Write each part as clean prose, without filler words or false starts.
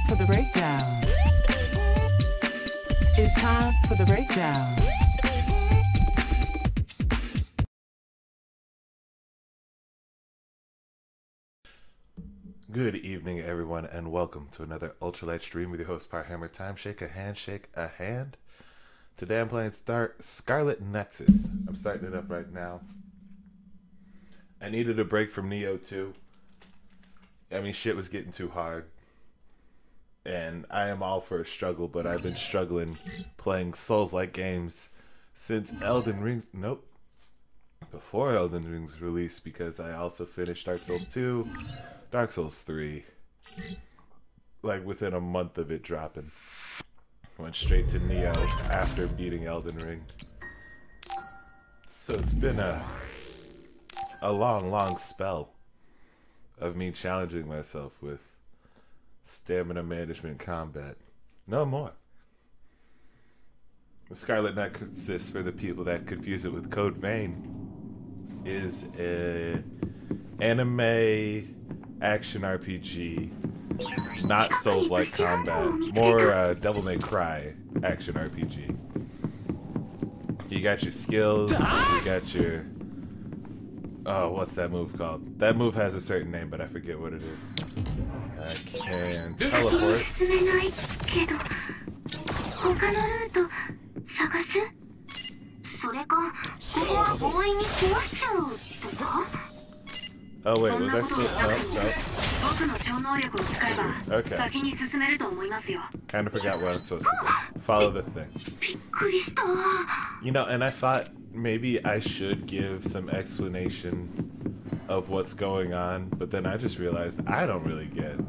for the breakdown. It's time for the breakdown. Good evening, everyone, and welcome to another ultralight stream with your host, Powerhammer Time. Shake a hand. Today I'm playing Scarlet Nexus. I'm starting it up right now. I needed a break from Neo 2. I mean, shit was getting too hard. And I am all for a struggle, but I've been struggling playing Souls-like games since Elden Ring. Nope. Before Elden Ring's release, because I also finished Dark Souls 2, Dark Souls 3, like within a month of it dropping. Went straight to Neo after beating Elden Ring. So it's been a long spell of me challenging myself with stamina management combat. No more. The Scarlet Nexus, for the people that confuse it with Code Vein, is a anime action RPG, not Souls-like combat, more Devil May Cry action RPG. You got your skills, you got your... Oh, what's that move called? That move has a certain name, but I forget what it is. I can teleport. Oh wait, was I still... No. Okay. Kind of forgot what I was supposed to do. Follow the thing. You know, and I thought maybe I should give some explanation of what's going on, but then I just realized I don't really get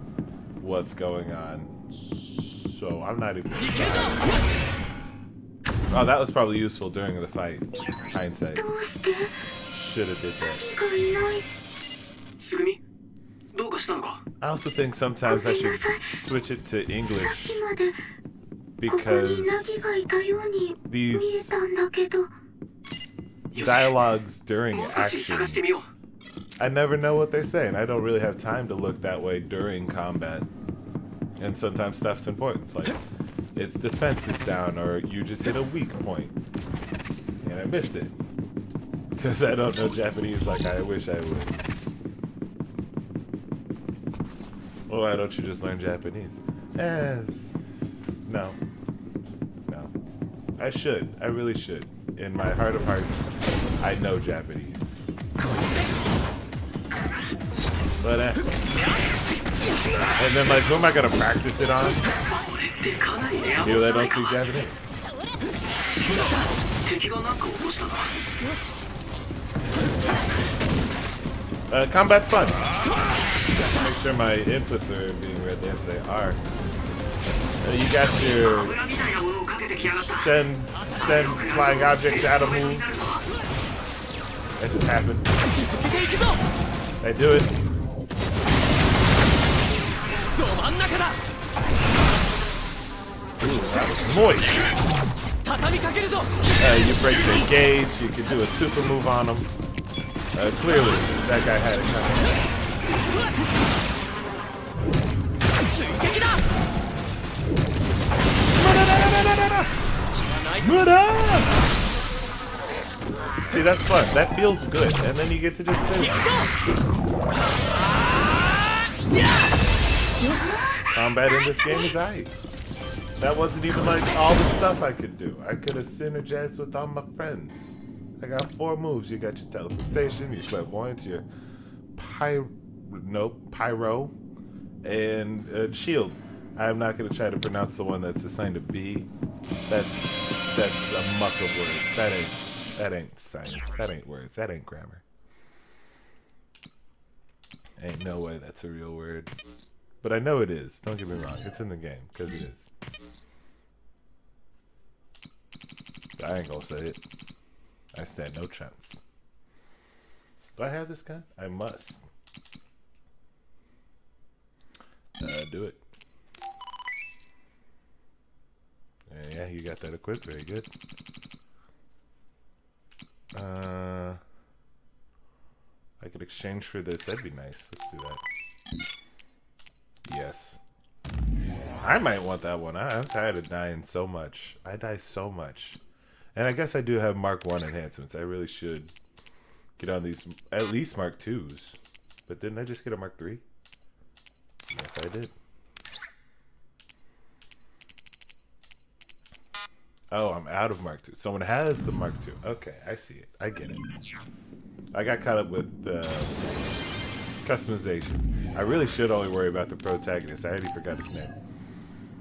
what's going on. So I'm not even... Oh, that was probably useful during the fight. Hindsight. Should have did that. I also think sometimes I should switch it to English because these dialogues during action, I never know what they say, and I don't really have time to look that way during combat. And sometimes stuff's important, like its defense is down or you just hit a weak point and I missed it because I don't know Japanese like I wish I would. Well, why don't you just learn Japanese? No. I should. I really should. In my heart of hearts, I know Japanese. But, and then, like, who am I gonna practice it on? People that don't speak Japanese. Combat's fun. Make sure my inputs are being read. Yes, they are. You got your send flying objects out of moves. That just happened. I do it. Ooh, that was moist. You break their gauge. You can do a super move on them. Clearly, that guy had it coming. See, that's fun. That feels good. And then you get to just finish. Combat in this game is aight. That wasn't even like all the stuff I could do. I could have synergized with all my friends. I got 4 moves. You got your teleportation, your clairvoyance, your pyro, and shield. I'm not going to try to pronounce the one that's assigned to B. That's a muck of words. That ain't science. That ain't words. That ain't grammar. Ain't no way that's a real word. But I know it is. Don't get me wrong. It's in the game, because it is. I ain't gonna say it. I stand no chance. Do I have this gun? I must. Do it. Yeah, you got that equipped. Very good. I could exchange for this. That'd be nice. Let's do that. Yes. I might want that one. I'm tired of dying so much. I die so much. And I guess I do have Mark 1 enhancements. I really should get on these, at least Mark 2s. But didn't I just get a Mark 3? Yes, I did. Oh, I'm out of Mark 2. Someone has the Mark 2. Okay, I see it. I get it. I got caught up with the customization. I really should only worry about the protagonist. I already forgot his name.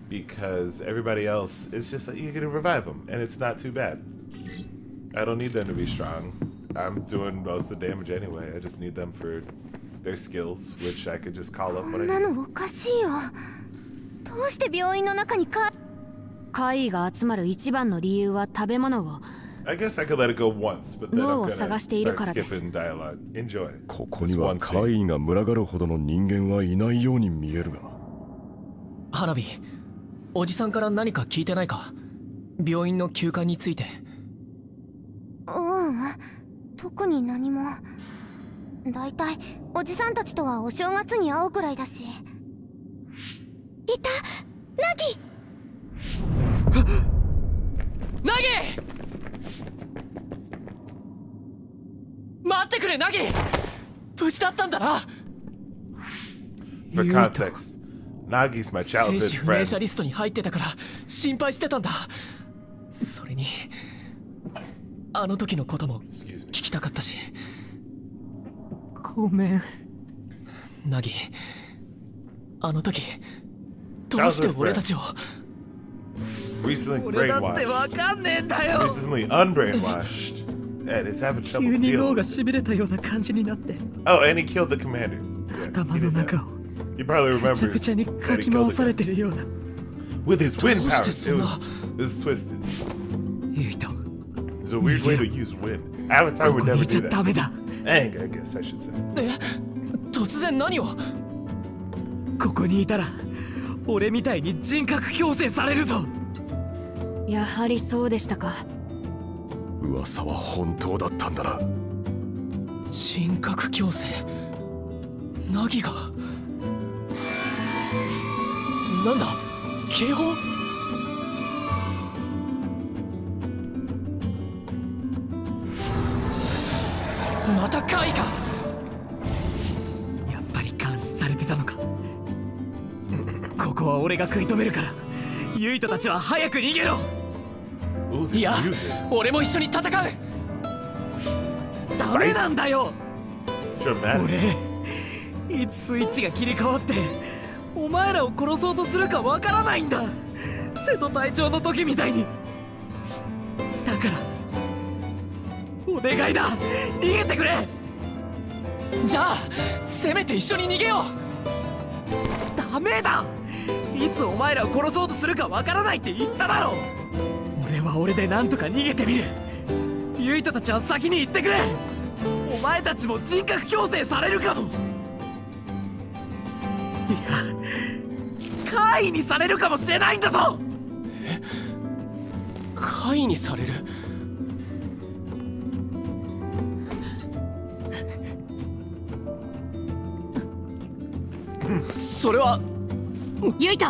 Because everybody else, it's just like you can revive them, and it's not too bad. I don't need them to be strong. I'm doing most of the damage anyway. I just need them for their skills, which I could just call up when I need. おかしいよ。どうして病院の中に怪異が集まる一番の理由は食べ物を I guess I could let it go once, but then I'm 脳 gonna を探しているから start です。 skipping dialogue. Enjoy. ここには怪異が群がるほどの人間はいないように見えるが。花火、おじさんから何か聞いてないか？病院の休館について。特に何も。だいたいおじさんたちとはお正月に会うくらいだし。いた、ナギ。ナギ！待ってくれ、ナギ！無事だったんだな。For context, Nagi's my 生 childhood 死不明者 friend. リストに入ってたから心配してたんだ。それにあの時のことも聞きたかったし。ごめんナギ。あの時どうして俺たちを。 Recently 俺だって brainwashed. わかんねえんだよ。 Recently unbrainwashed. Ed is having 急 trouble に脳 dealing. がしびれたような感じになって Oh, and he killed the commander. Yeah, 頭 he の did that. 中を You probably ぐちゃ remember ぐちゃに that か he き killed 回 the され guy. てるような。 With his wind どうして powers. そんな。 It was twisted. ユイト It's a weird way to use wind. Avatar こ would こに never いちゃ do ダ that. メだ。 Aang, I guess I should say. え、突然何を。ここにいたら俺みたいに人格強制されるぞ。やはりそうでしたか。噂は本当だったんだな。人格強制。ナギがなんだ警報。また怪異か。やっぱり監視されてたのか。ここは俺が食い止めるから、ユイトたちは早く逃げろ。 Ooh, い this や music. 俺も一緒に戦う。ダメなんだよ。 Dramatic. 俺いつスイッチが切り替わってお前らを殺そうとするかわからないんだ。瀬戸隊長の時みたいに。だからお願いだ、逃げてくれ。じゃあせめて一緒に逃げよう。ダメだ、いつお前らを殺そうとするかわからないって言っただろ。俺は俺でなんとか逃げてみる。ユイトたちは先に行ってくれ。お前たちも人格強制されるかも。いや怪異にされるかもしれないんだぞ。え、怪異にされる。それはユイト、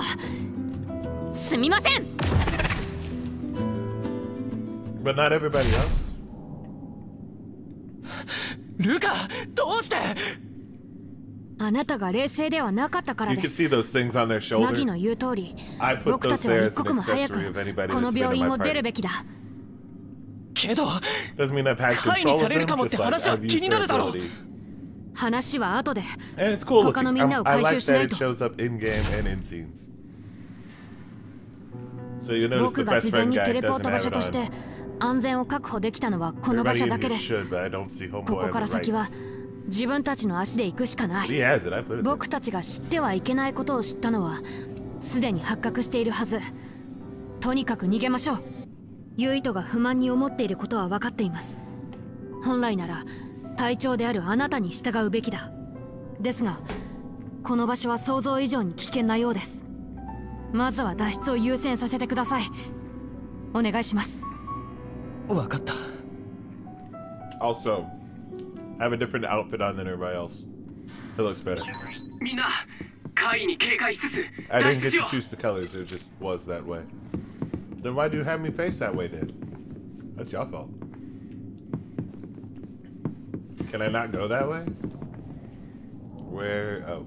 すみません。 But not everybody else. ルカ、どうして。あなたが冷静ではなかったから You で can す。 see those things on their ナギ shoulder. の言う通り、 I put 僕た those ちは there 一 as an 刻も早 accessory of く anybody この that's been 病 in 院 my を出る party. べきだ。けど Doesn't mean I've had 怪異に control さ of れる them, かもって just like 話は I've 気 used にな their るだろう。 ability. 話は後で。 And it's cool 他の looking. みんなを I 回収 like しない that it と。 shows up in game and in scenes. So you notice 僕 the が best 事前 friend に guy テレポー doesn't ト場 have 所 it として on. 安全を確保できたのはこの場 Everybody 所 in だけ here です。 should, but I don't see こ Homeboy こ on から the 先は rights. 自分たちの足で行くしかな He い。 has it. I put it 僕 there. たちが知ってはいけないことを知ったのはすでに発覚しているはず。とにかく逃げましょう。ユイトが不満に思っていることは分かっています。本来なら隊長であるあなたに従うべきだ。ですがこの場所は想像以上に危険なようです。まずは脱出を優先させてください。お願いします。分かった。 Also, I have a different outfit on than everybody else. It looks better. みんな、I didn't get to choose the colors, it just was that way. Then why do you have me face that way then? That's your fault. Can I not go that way? Where? Oh.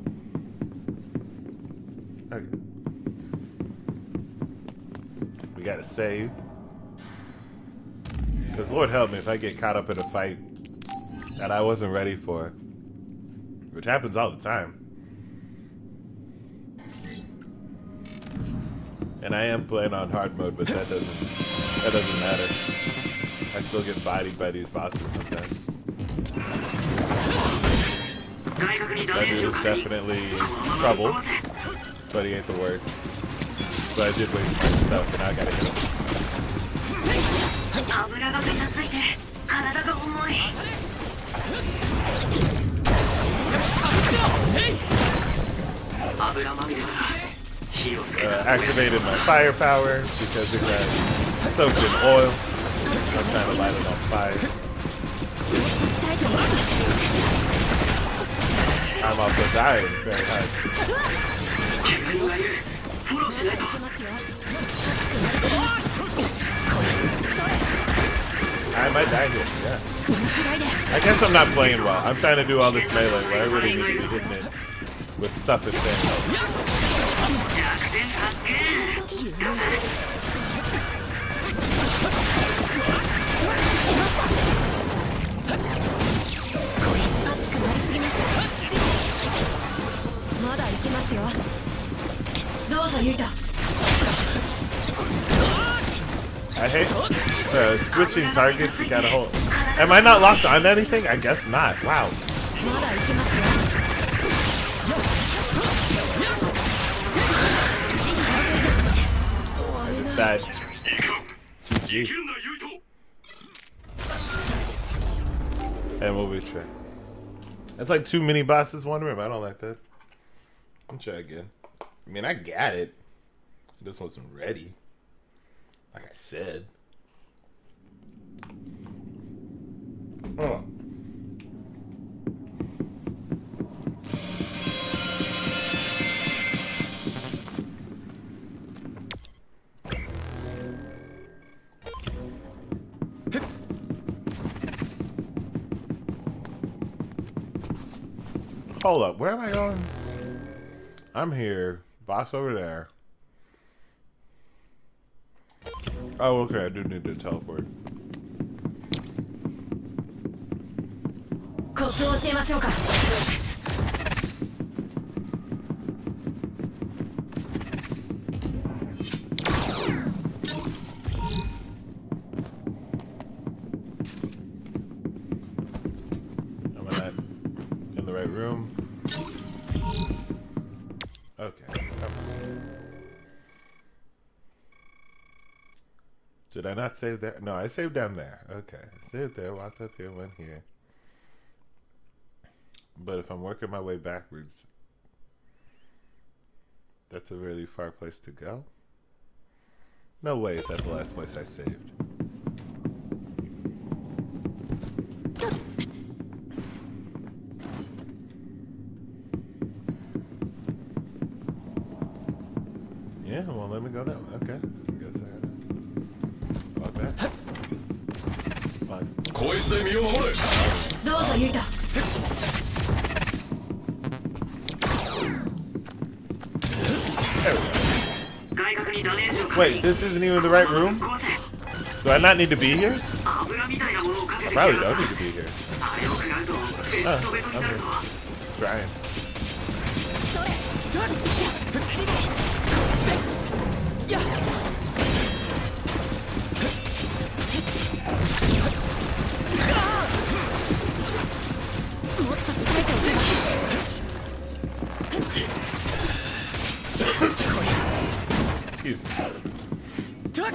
Okay. We gotta save. Because Lord help me if I get caught up in a fight that I wasn't ready for. Which happens all the time. And I am playing on hard mode, but that doesn't matter. I still get bodied by these bosses sometimes. That dude is definitely trouble, but he ain't the worst. So I did waste my stuff, and I gotta hit him. Activated my firepower because it got soaked in oil. I'm trying to light it on fire. I'm also dying very hard. I might die here, yeah. I guess I'm not playing well. I'm trying to do all this melee where I really need to be hitting it with stuff that's in. I hate switching targets. You gotta hold. Am I not locked on anything? I guess not. Wow. I just died. GG. And we'll retry. That's like 2 mini bosses, one room. I don't like that. I'll try again. I mean, I got it. I just wasn't ready. Like I said. Oh. Hold up, where am I going? I'm here. Boss over there. Oh, okay, I do need to teleport. Am I not in the right room? Okay. Did I not save there? No, I saved down there. Okay. Saved there, walked up here, went here. But if I'm working my way backwards, that's a really far place to go. No way is that the last place I saved. Yeah, well, let me go that way. Okay. I guess I gotta walk back. Come on. There we go. Wait, this isn't even the right room? Do I not need to be here? I probably don't need to be here. Oh, okay. Trying. Excuse me. Just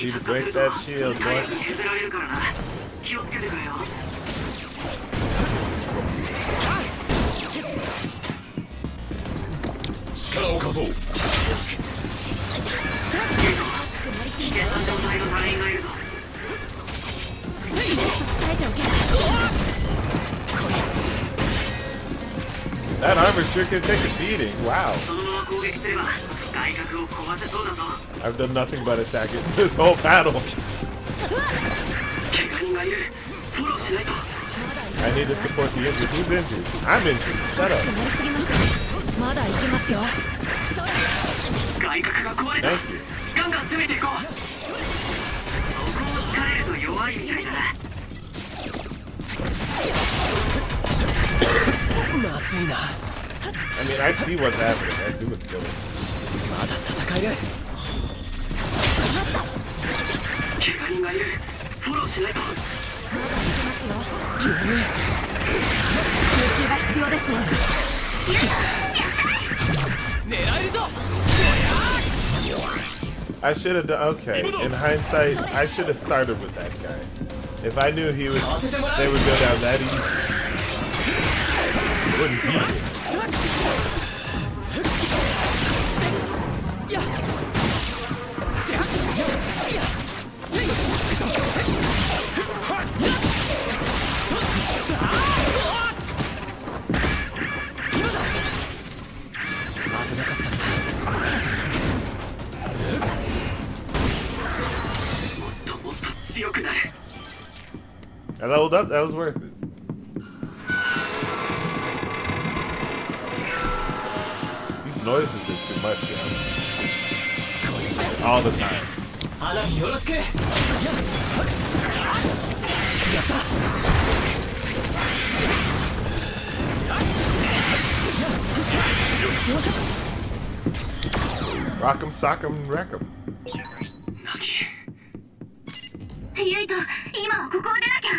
need to break that shield, boy. That armor sure can take a beating. Wow. そのまま攻撃すれば外角を壊せそうだぞ。 I've done nothing but attack it this whole battle. 怪我人がいる。フォローしないと。 I need to support the injured. Who's injured? I'm injured. Shut up. なりすぎました。まだ行けますよ。外角が壊れた。 Thank you. ガンガン攻めていこう。そこを突かれると弱いみたいだ。まずいな。 I mean, I see what's happening. I see what's going on. まだ戦える。怪我人がいる。フォローしないと。集中が必要ですね。狙えるぞ。 I should have done. Okay, in hindsight, I should have started with that guy. If I knew they would go down that easy, it wouldn't be it. もっと強くなる。 I leveled up. That was worth it. These noises are too much, yo. All the time. 穴によろしく。やった。 Rock 'em, sock 'em, wreck 'em. ナギ。ユイト、今はここを出なきゃ。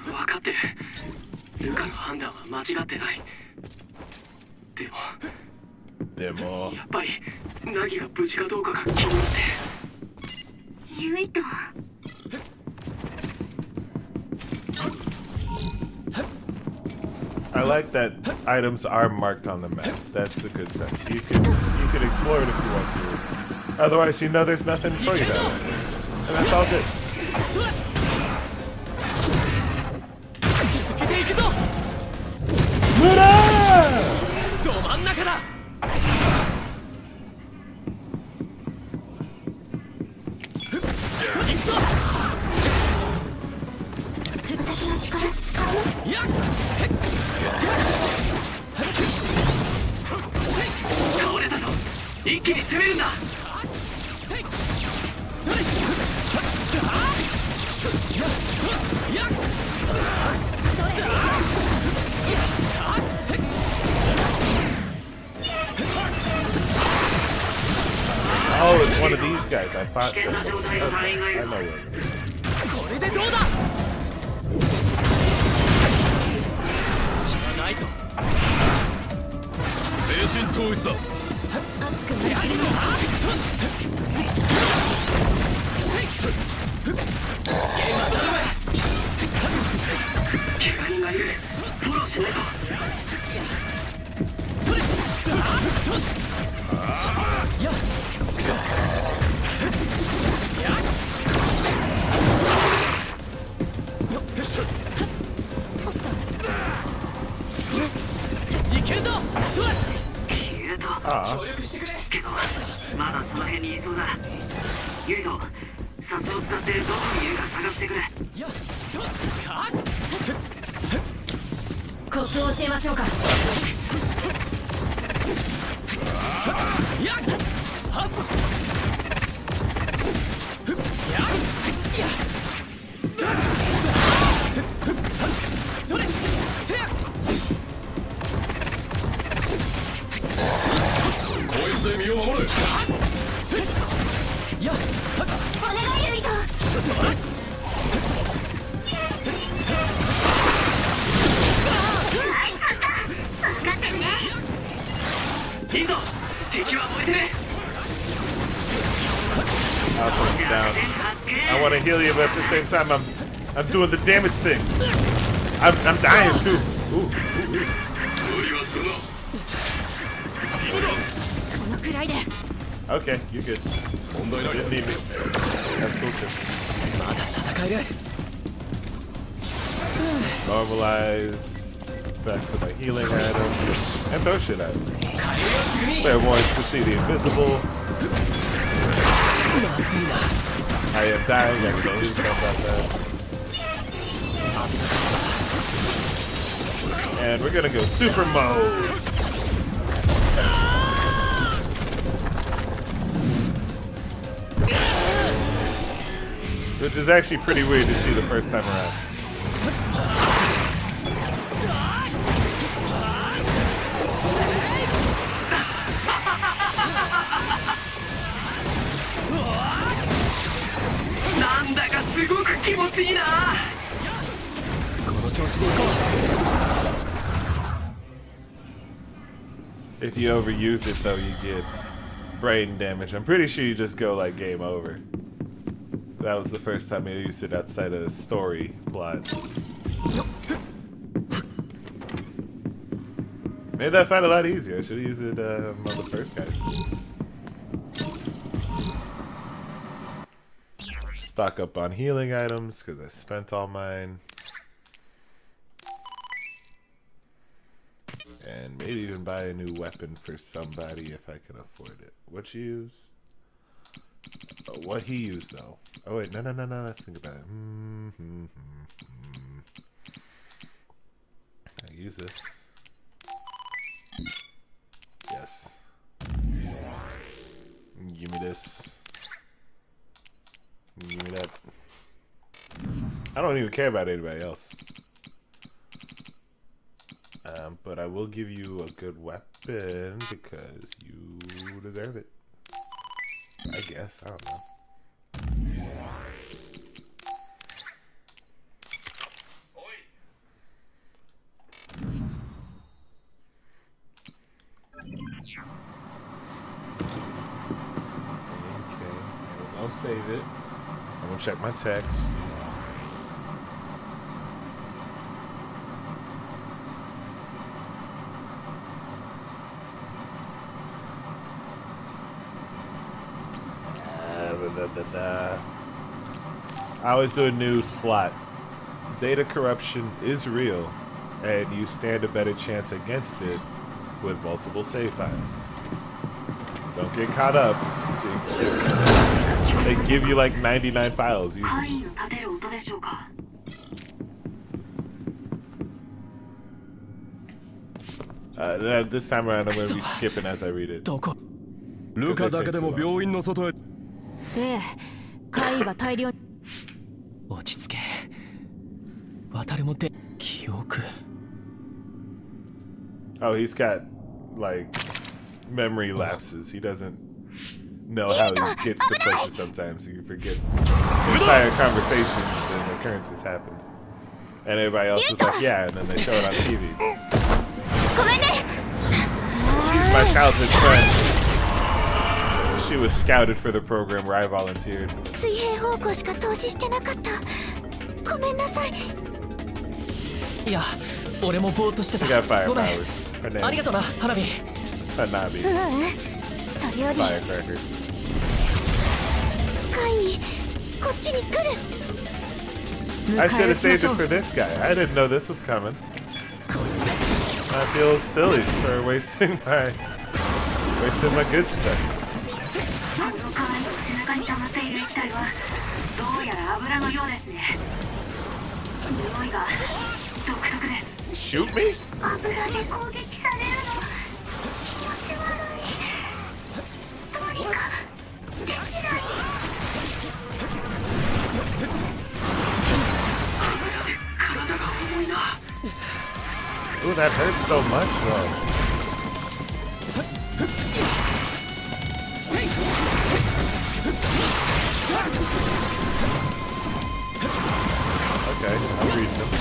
分かってる。ルカの判断は間違ってない。でもやっぱりナギが無事かどうかが気になって。ユイト。 I like that items are marked on the map. That's a good touch. You can explore it if you want to. Otherwise, you know there's nothing for you down there. And that's all good. 続けていくぞ。無駄！ど真ん中だ。行くぞ。私の力使う？やっ。倒れたぞ。一気に攻めるんだ。Oh, it's one of these guys. I fought them. Okay, I know where it is. これでどうだ。隙はないぞ。精神統一だ。熱くなりすぎました。怪我人がいる。フォローしないと。いけるぞ。消えた。協力してくれ。けどまだその辺にいそうだ。ユイト、サスを使ってどこにいるか探してくれ。コツを教えましょうか。それせや。こいつで身を守る。やっ。お願いユイト。分かってるね。いいぞ。敵は燃えてる。 Alpha's down. I want to heal you, but at the same time, I'm doing the damage thing. I'm dying too. Ooh. このくらいで。 Okay, you're good. You didn't need me. That's cool too. まだ戦える。 Normalize. back to my healing item and throw shit at him. Player wants to see the invisible. I am dying. I can do something about that. And we're gonna go super mode. Which is actually pretty weird to see the first time around. If you overuse it though, you get brain damage. I'm pretty sure you just go like game over. That was the first time I used it outside of the story plot. Made that fight a lot easier. I should have used it on the first guys. Stock up on healing items because I spent all mine. And maybe even buy a new weapon for somebody if I can afford it. What you use? What he used though. Oh wait, no, let's think about it. I use this. Yes. Give me this. Give me that. I don't even care about anybody else. But I will give you a good weapon because you deserve it. I guess. I don't know. Okay. I'll save it. I'm gonna check my text. I always do a new slot. Data corruption is real, and you stand a better chance against it with multiple save files. Don't get caught up. They give you like 99 files usually. This time around I'm going to be skipping as I read it. ルカだけでも病院の外へ。で、怪異が大量。落ち着け。渡るもって記憶。Oh, he's got like memory lapses. He doesn't know how he gets to places sometimes. He forgets entire conversations and occurrences happened. And everybody else is like, yeah, and then they show it on TV. She's my childhood friend. She was scouted for the program where I volunteered. She got fire powers. Her name is Hanabi. Firecracker. I should have saved it for this guy. I didn't know this was coming. I feel silly for wasting my good stuff. Shoot me? Ooh, that hurts so much though. Okay, I'm reading them.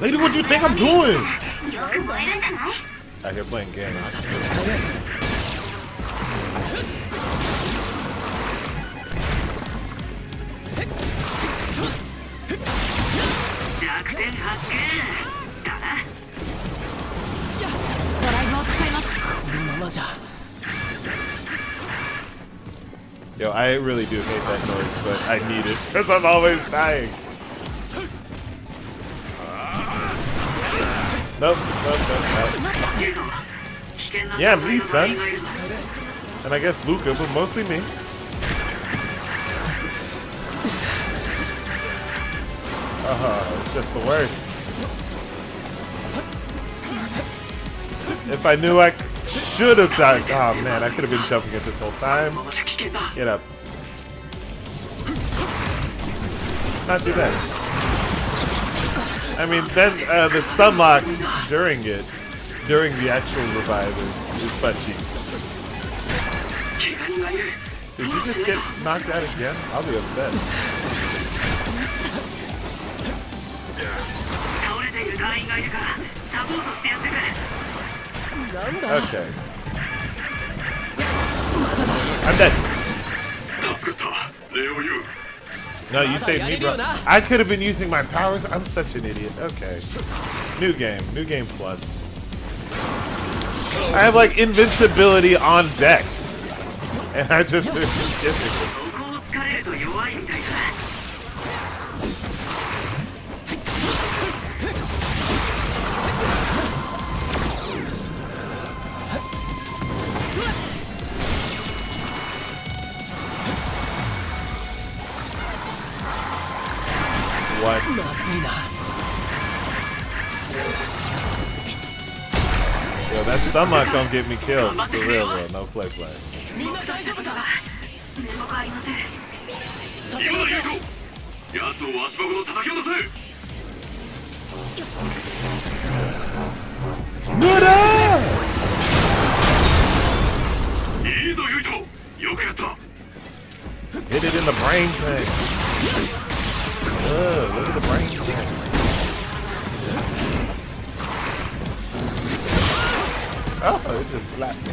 Lady, what do you think I'm doing? Out here playing games. Yo, I really do hate that noise, but I need it because I'm always dying. Nope. Yeah, me, son. And I guess Luca, but mostly me. It's just the worst. If I knew I should have died. Oh man, I could have been jumping it this whole time. Get up. Not too bad. I mean, then the stun lock during the actual revive is butt cheeks. Did you just get knocked out again? I'll be upset. Okay. I'm dead. No, you saved me, bro. I could have been using my powers. I'm such an idiot. Okay. New game plus. I have like invincibility on deck. And I just skipping. What? Yo, that stun lock don't get me killed. For real, bro. No play. Hit it in the brain thing. Look at the brain thing. Oh, it just slapped me.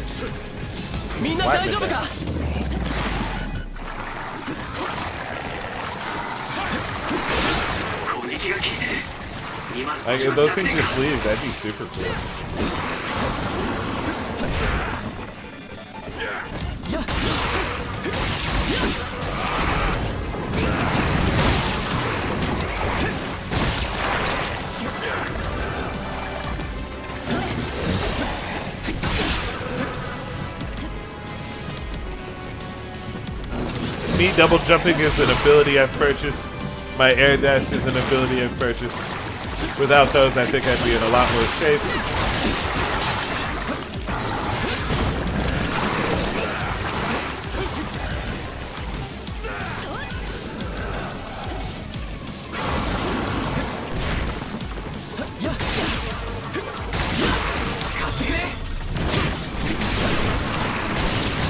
Like, if those things just leave, that'd be super cool. Me double jumping is an ability I've purchased. My air dash is an ability I've purchased. Without those, I think I'd be in a lot worse shape.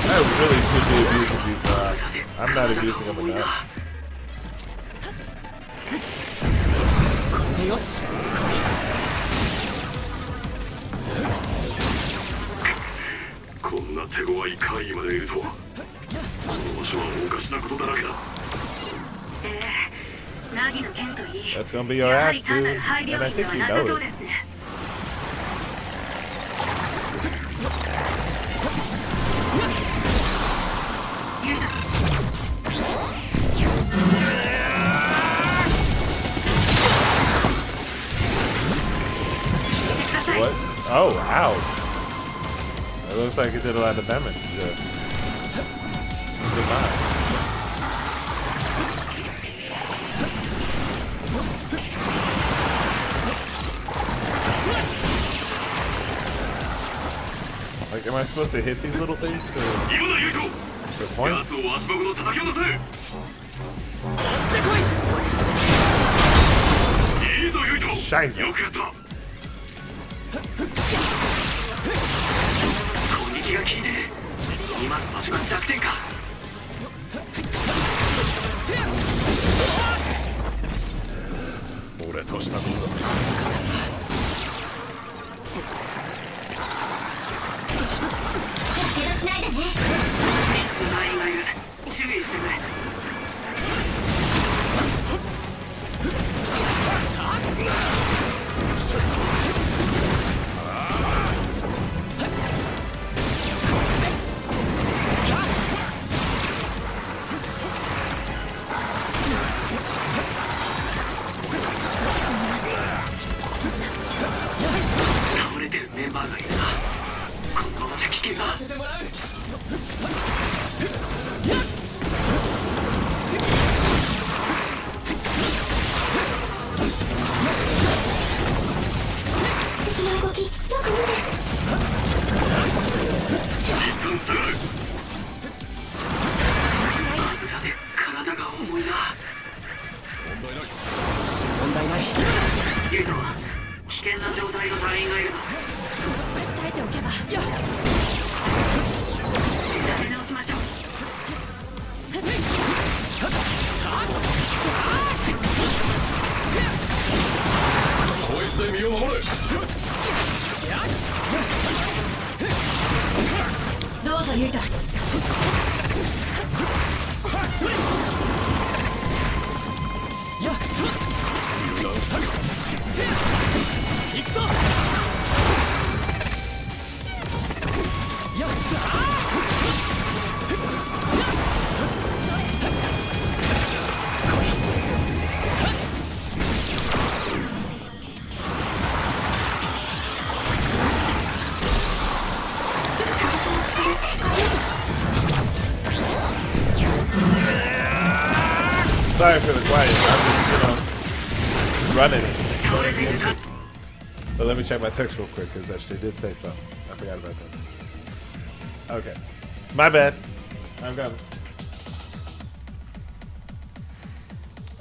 I really should be abusing these. I'm not abusing them enough. That's gonna be your ass, dude. And I think you know it. What? Oh, ow. It looks like it did a lot of damage. It did not. Like, am I supposed to hit these little things for points? Scheiße. Sorry for the quiet. I'm just, running. But let me check my text real quick because that shit did say something. I forgot about that. Okay. My bad. I'm coming.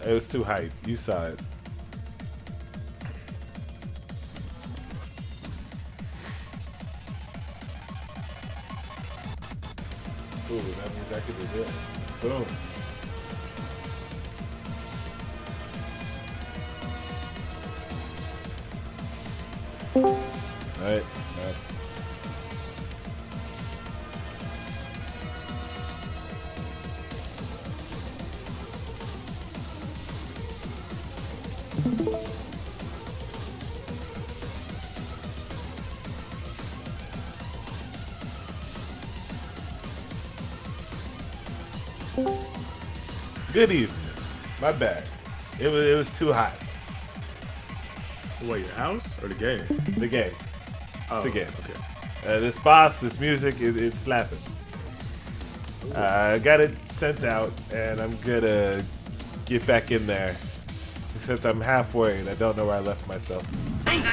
It was too hype. You saw it. Ooh, that means I could do this. Boom. Alright. Good evening. My bad. It was too hot. Wait, your house or the game? The game. Oh, The game. Okay. This boss, this music, it's slapping. I got it sent out, and I'm gonna get back in there. Except I'm halfway, and I don't know where I left myself. I'm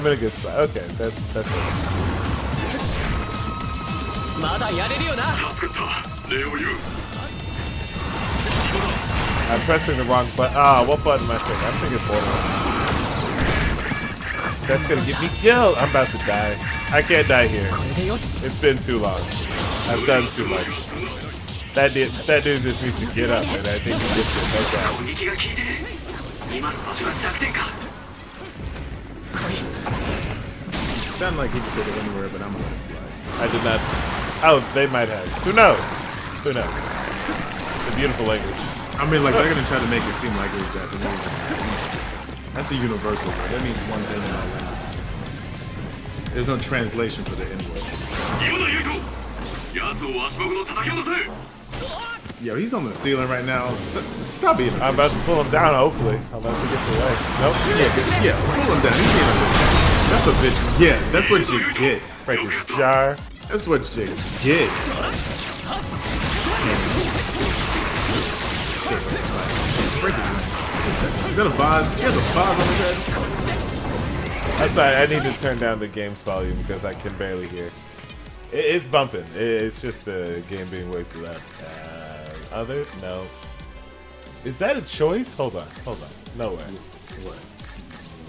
in a good spot. Okay, that's it. まだやれるよな。 I'm pressing the wrong button. Ah, what button am I thinking? I'm thinking borderline. That's gonna get me killed. I'm about to die. I can't die here. It's been too long. I've done too much. That dude just needs to get up, and I think he gets it. Okay. Sounded like he could say it anywhere, but I'm gonna slide. I did not. Oh, they might have. Who knows? Who knows? It's a beautiful language. I mean, like, they're gonna try to make it seem like it was Japanese. That's a universal word. That means one thing in all languages. There's no translation for the N-word. Yo, he's on the ceiling right now. Stop being a I'm about to pull him down, hopefully, unless he gets away. Nope. Yeah, pull him down. He's being a bitch. That's a bitch. Yeah, that's what you get. Break this jar. That's what you get. Is that a vase? He has a vase on his head. I'm sorry, I need to turn down the game's volume because I can barely hear. It's bumping. It's just the game being way too loud. Other? No. Is that a choice? Hold on. No way. What?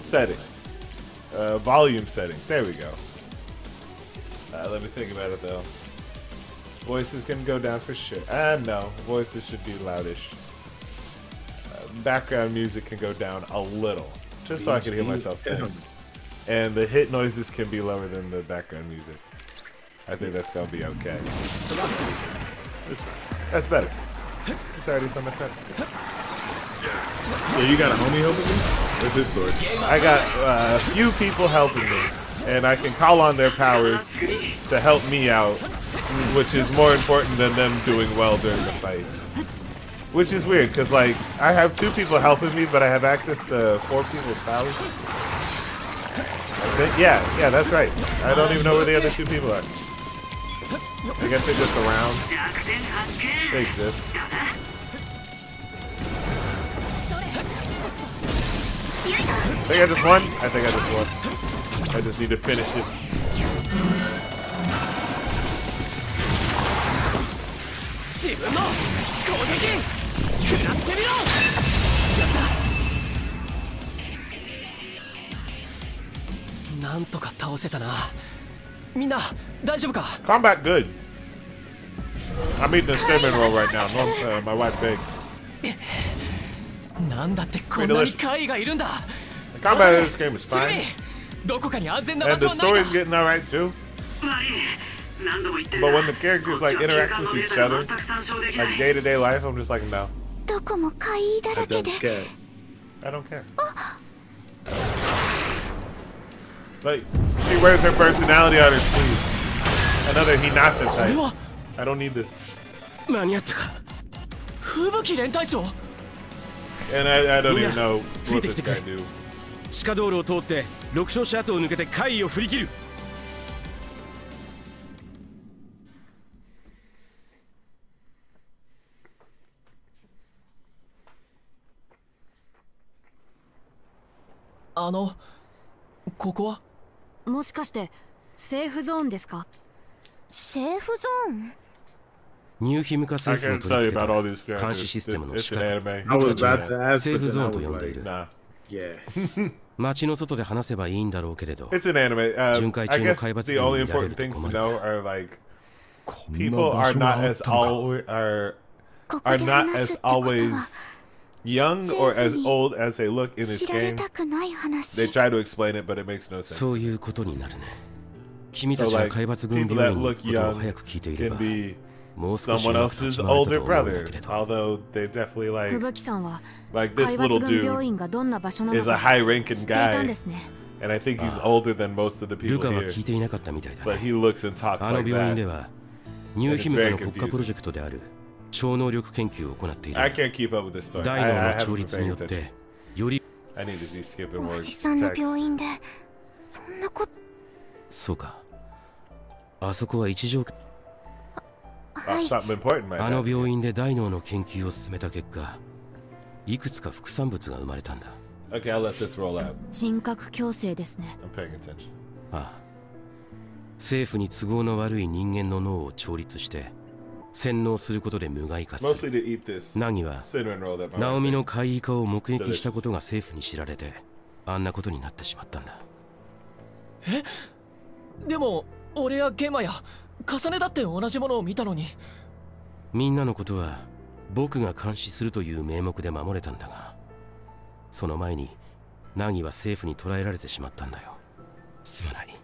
Settings. Volume settings. There we go. Let me think about it though. Voices can go down for sure. No. Voices should be loudish. Background music can go down a little. Just so I can hear myself think. And the hit noises can be lower than the background music. I think that's gonna be okay. That's better. It's already so much better. So you got a homie helping you? What's his story? I got a few people helping me, and I can call on their powers to help me out, which is more important than them doing well during the fight. Which is weird, because like I have 2 people helping me, but I have access to 4 people's powers. That's it? Yeah, that's right. I don't even know where the other 2 people are. I guess they're just around. They exist. I think I just won. I think I just won. I just need to finish it. Combat good. I'm eating a cinnamon roll right now. My wife baked. なんだってこんなに怪異がいるんだ。 The combat in this game is fine. どこかに安全な And 場所 the はないか。 story's getting alright too. But when the characters like interact with each other, like day-to-day life, I'm just like, no. どこも怪異だらけで I don't care. Like, she wears her personality on her sleeve. Another Hinata type. I don't need this. 間に合ったか。吹雪連隊長。 And I don't even know what this guy do. 地下道路を通って六小市跡を抜けて怪異を振り切る。ここはもしかしてセーフゾーンですか？セーフゾーン？ニューヒムカ I 政府の can't 取 tell り you 付け about all た these 監視 characters. システムの It's 仕 an 方 anime. I was 僕た about ち to は ask, セー but フ then ゾー I ンと was 呼んでい like, る Nah. yeah. 街の外で話せばいいんだろうけれど It's an anime. Junkai I guess Chino Kaibatsu the only Gumi important things to Yareru know are like こんな people 場 are 所が not あっ as たのか always are ここ are で not 話す as ってことは always young or as old as they look in this 知られ game. たくない They 話。 try to explain it, but it makes no sense. そういうことになるね。君た So ちが like 海抜軍 people 病 that 院に行 look くことを young 早く聞いていれ can ば be もう少し someone うまく立 else's ち回れた older と思うんだ brother. けれど Although they definitely 吹 like 雪さんは like 海 this 抜 little 軍病 dude 院がどんな場所なの is a か high 知 ranking っていたん guy, ですね。 and I think he's older than most of the ル people カは here. 聞いていなかったみたいだ But ね。 he looks and talks あの like 病院で that. はニューヒムカの国家プロジェクトである超能力研究を行っている。 I can't keep up with this story. 大 I 脳の haven't 調 been 律 paying によっ attention. てより I need to be skipping more おじさんの text. 病院でそんなこと。そうか。あそこは一条は Oh, い。 something important, my あの bad. 病院で大脳の研究を進めた結果、いくつか副産物が生まれたんだ。 Okay, I'll let this roll out. 人格矯正ですね。 I'm paying attention. ああ、政府に都合の悪い人間の脳を調律して洗脳することで無害化す Mostly る。 to eat this ナギは cinnamon roll that my ナオ wife ミ made. の怪異化を目撃したことが政府に知られて、あんなことになってしまったんだ。でも俺やゲマや重ねだって同じものを見たのに。みんなのことは僕が監視するという名目で守れたんだが、その前にナギは政府に捕らえられてしまったんだよ。すまない。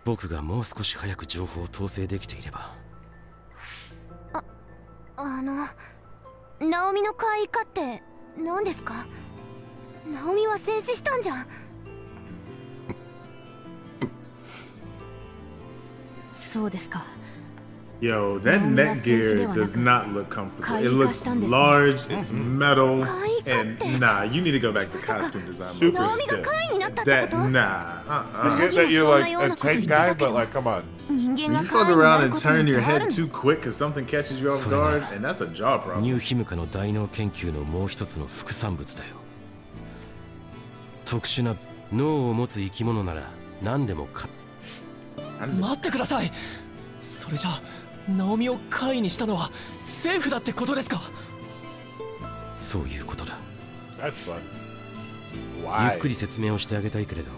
僕がもう少し早く情報を統制できていれば。ナオミの怪異化って何ですか？ナオミは戦死したんじゃん。そうですか。 Yo, that Well, neck that's gear sensitive does enough. not look comfortable. It Kaika looks したんですね。 large, it's metal, Kaika and って。 nah, you need to go back to costume design. Super ナオミが stiff. 怪異になったって That こと？ nah, I uh-uh. get that you're like a tank guy, but like, come on. 人間 You が fuck 怪異にな around る and こと turn なん your てある head の？ too quick because something catches you off それが guard, and that's a jaw ニュ problem. ーヒムカの大脳研究のもう一つの副産物だよ。特殊な脳を持つ生き物なら何でもか。待ってください。それじゃあナオミを怪異にしたのは政府だってことですか？そういうことだ。 That's fun. ゆ Why? っくり説明をしてあげたいけれど、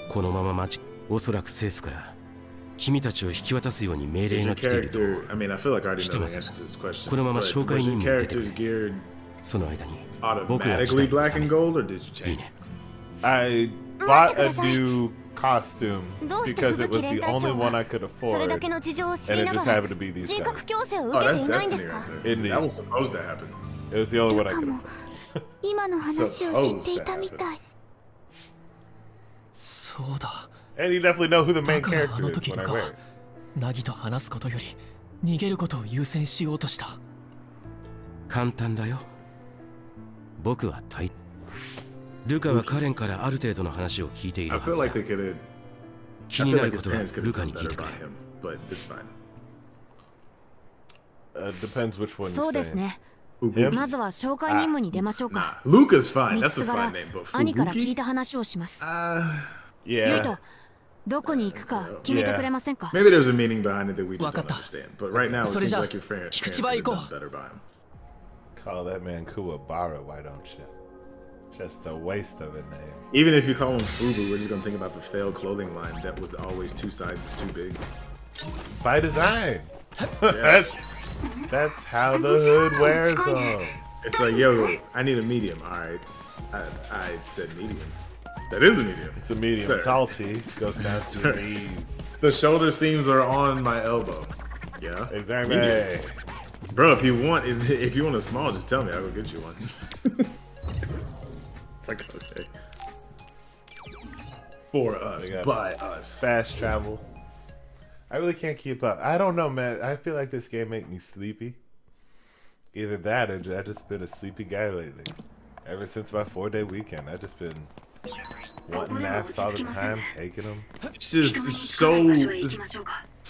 このままおそらく政府から君たちを引き渡すように命 Is 令 your が来ていると思う。 character, I mean, I feel like I already know the 知ってます。 answer to this question. このまま But 紹介 was 任 your 務に出てく characters る。 geared その間に僕らが automatically 期待 black を and 収め gold, or did you いい change? ね。 I 待 bought ってく a ださい。 new costume どうして because 吹 it was 雪連 the 隊 only 長 one I は could それだ afford, けの事情を知 and り it な just がら happened to be these 人 guys. 格矯正を Oh, 受けて that's いないんです destiny か？ right there. Indeed. That was supposed to happen. It was the only one I ルカ could も afford. 今の話を知っていたみたい。そうだ。 And you definitely know who the だ main からあ character の is 時 when に I か wear it. ナギと話すことより逃げることを優先しようとした。簡単だよ。僕はルカはカレンからある程度の話を聞いている I は feel ず like だ。 they could have. 気 I に feel なる like こ his とは parents could ル have カ done に聞い better てく by れ。 him, but it's fine. Depends which one そ you're うです saying. ね。 Him? まずは紹介任務に出ましょう Nah, か。 Luca's fine. 3 That's つ a 柄 fine name, but 兄から聞い Fubuki? た話をします。 Yeah. ユイト、どこに行くか決めてくれませんか？ Maybe there's a meaning behind it that we just don't わかった。 understand. But right now, it それ seems じゃあ like your parents 菊 could 池場 have 行こ done う。 better by him. Call that man Kuwabara, why don't you? Just a waste of a name. Even if you call him Fubu, we're just gonna think about the failed clothing line that was always 2 sizes too big. By design. That's how the hood wears them. It's like, yo, I need a medium. All right, I said medium. That is a medium. It's a medium Sir. tall tee. Goes down to your knees. The shoulder seams are on my elbow. Yeah. Exactly. Medium. Bro, if you want a small, just tell me. I'll go get you one. It's like, okay. For us, got by us. Fast travel. I really can't keep up. I don't know, man. I feel like this game make me sleepy. Either that or I've just been a sleepy guy lately. Ever since my 4-day weekend, I've just been wanting naps all the time, taking them. It's just so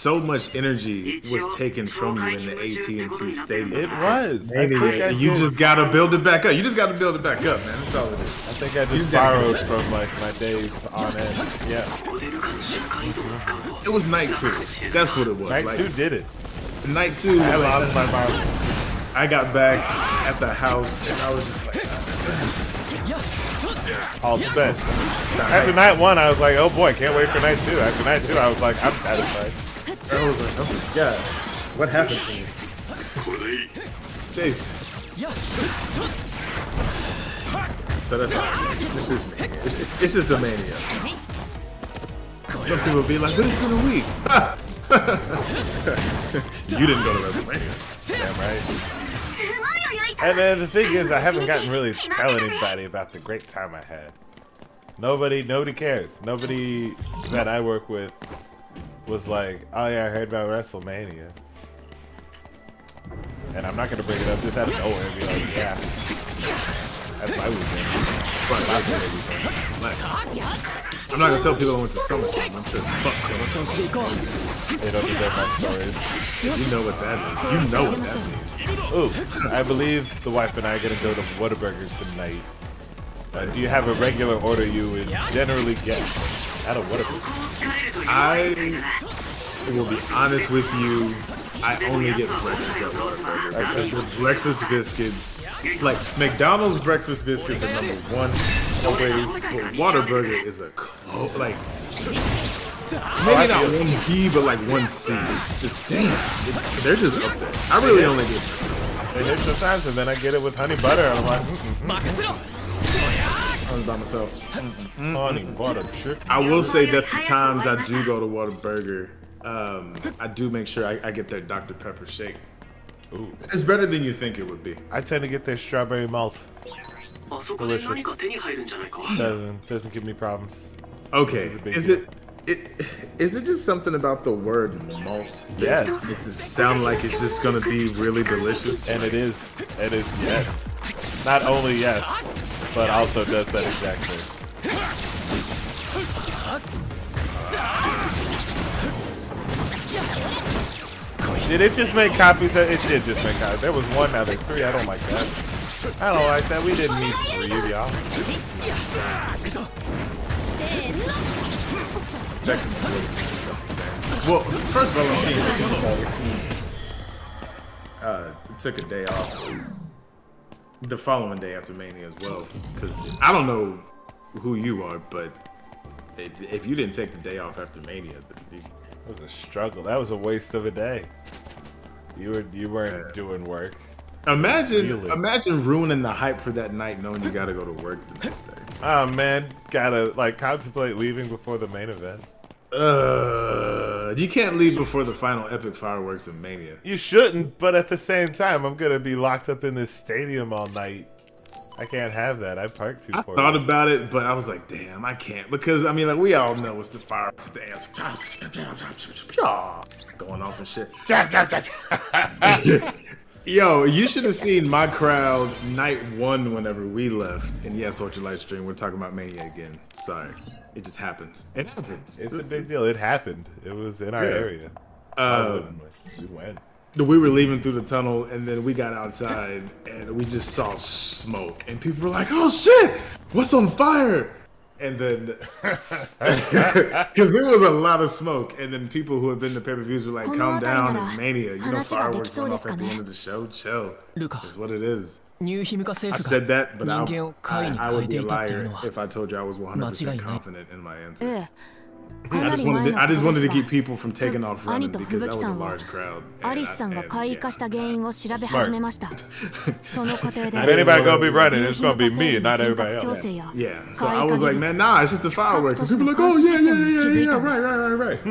so much energy was taken from you in the AT&T Stadium. It was. I Maybe think I you did. just gotta build it back up. You just gotta build it back up, man. That's all it is. I think I just borrowed from like my days on end. Yeah. It was night 2. That's what it was. Night like, 2 did it. Night 2. I like, lost my marbles. I got back at the house and I was just like, All spent. After night 1, I was like, oh boy, can't wait for night 2. After night 2, I was like, I'm satisfied. I was like, oh my god, what happened to me? Jesus. So that's all. This is me. This is the mania. Some people will be like, but it's been a week. You didn't go to WrestleMania. Damn right. And then the thing is, I haven't gotten really to tell anybody about the great time I had. Nobody cares. Nobody that I work with was like, oh yeah, I heard about WrestleMania. And I'm not gonna bring it up just out of nowhere and be like, yeah, that's my weekend. I'm not gonna tell people I went to SummerSlam. I'm sure fuck them. They don't deserve my stories. You know what that means. You know what that means. Ooh, I believe the wife and I are gonna go to Whataburger tonight. Do you have a regular order you would generally get at a Whataburger? I will be honest with you. I only get breakfast at Whataburger because the breakfast biscuits, like McDonald's breakfast biscuits, are number 1 always, but Whataburger is a like maybe not 1B, but like 1C. Just damn, they're just up there. I really only get. It hits sometimes, and then I get it with honey butter, and I'm like, I was by myself. honey butter chicken. I will say that the times I do go to Whataburger, I do make sure I get their Dr. Pepper shake. Ooh. It's better than you think it would be. I tend to get their strawberry malt. It's delicious. Doesn't give me problems. Okay, Is is it just something about the word malt? that Yes. just makes it sound like it's just gonna be really delicious. And it is, yes. Not only yes, but also does that exact thing. Did it just make copies? It did just make copies. There was 1, now there's 3. I don't like that. I don't like that. We didn't need 3 of y'all. Back to the voice. Well, first of all, I'm seeing took a day off the following day after Mania as well, because I don't know who you are, but if you didn't take the day off after Mania, It was a struggle. That was a waste of a day. You weren't doing work. imagine ruining the hype for that night, knowing you gotta go to work the next day. Oh man, gotta like contemplate leaving before the main event. You can't leave before the final epic fireworks of Mania. You shouldn't, but at the same time, I'm gonna be locked up in this stadium all night. I can't have that. I parked too I poorly. thought about it, but I was like, damn, I can't. Because, I mean, like, we all know it's the fireworks at the end. Going off and shit. Yo, you should have seen my crowd night 1 whenever we left. And yes, Ultra Light Stream, we're talking about Mania again. Sorry. It just happens. It happens. It's a big deal. It happened. It was in our area. We went. We were leaving through the tunnel, and then we got outside, and we just saw smoke. And people were like, oh shit, what's on fire? And then, because there was a lot of smoke, and then people who have been to pay-per-views were like, calm down, it's Mania. You know, fireworks going off at the end of the show. Chill. That's what it is. I said that, but I would be a liar if I told you I was 100% confident in my answer. I just wanted to keep people from taking off running because that was a large crowd. アリスさんが怪異化した原因を調べ始めましたその過程で If anybody gonna be running, it's gonna be me and not everybody else. Yeah, so I was like, man, nah, it's just the fireworks. And people were like, oh, yeah,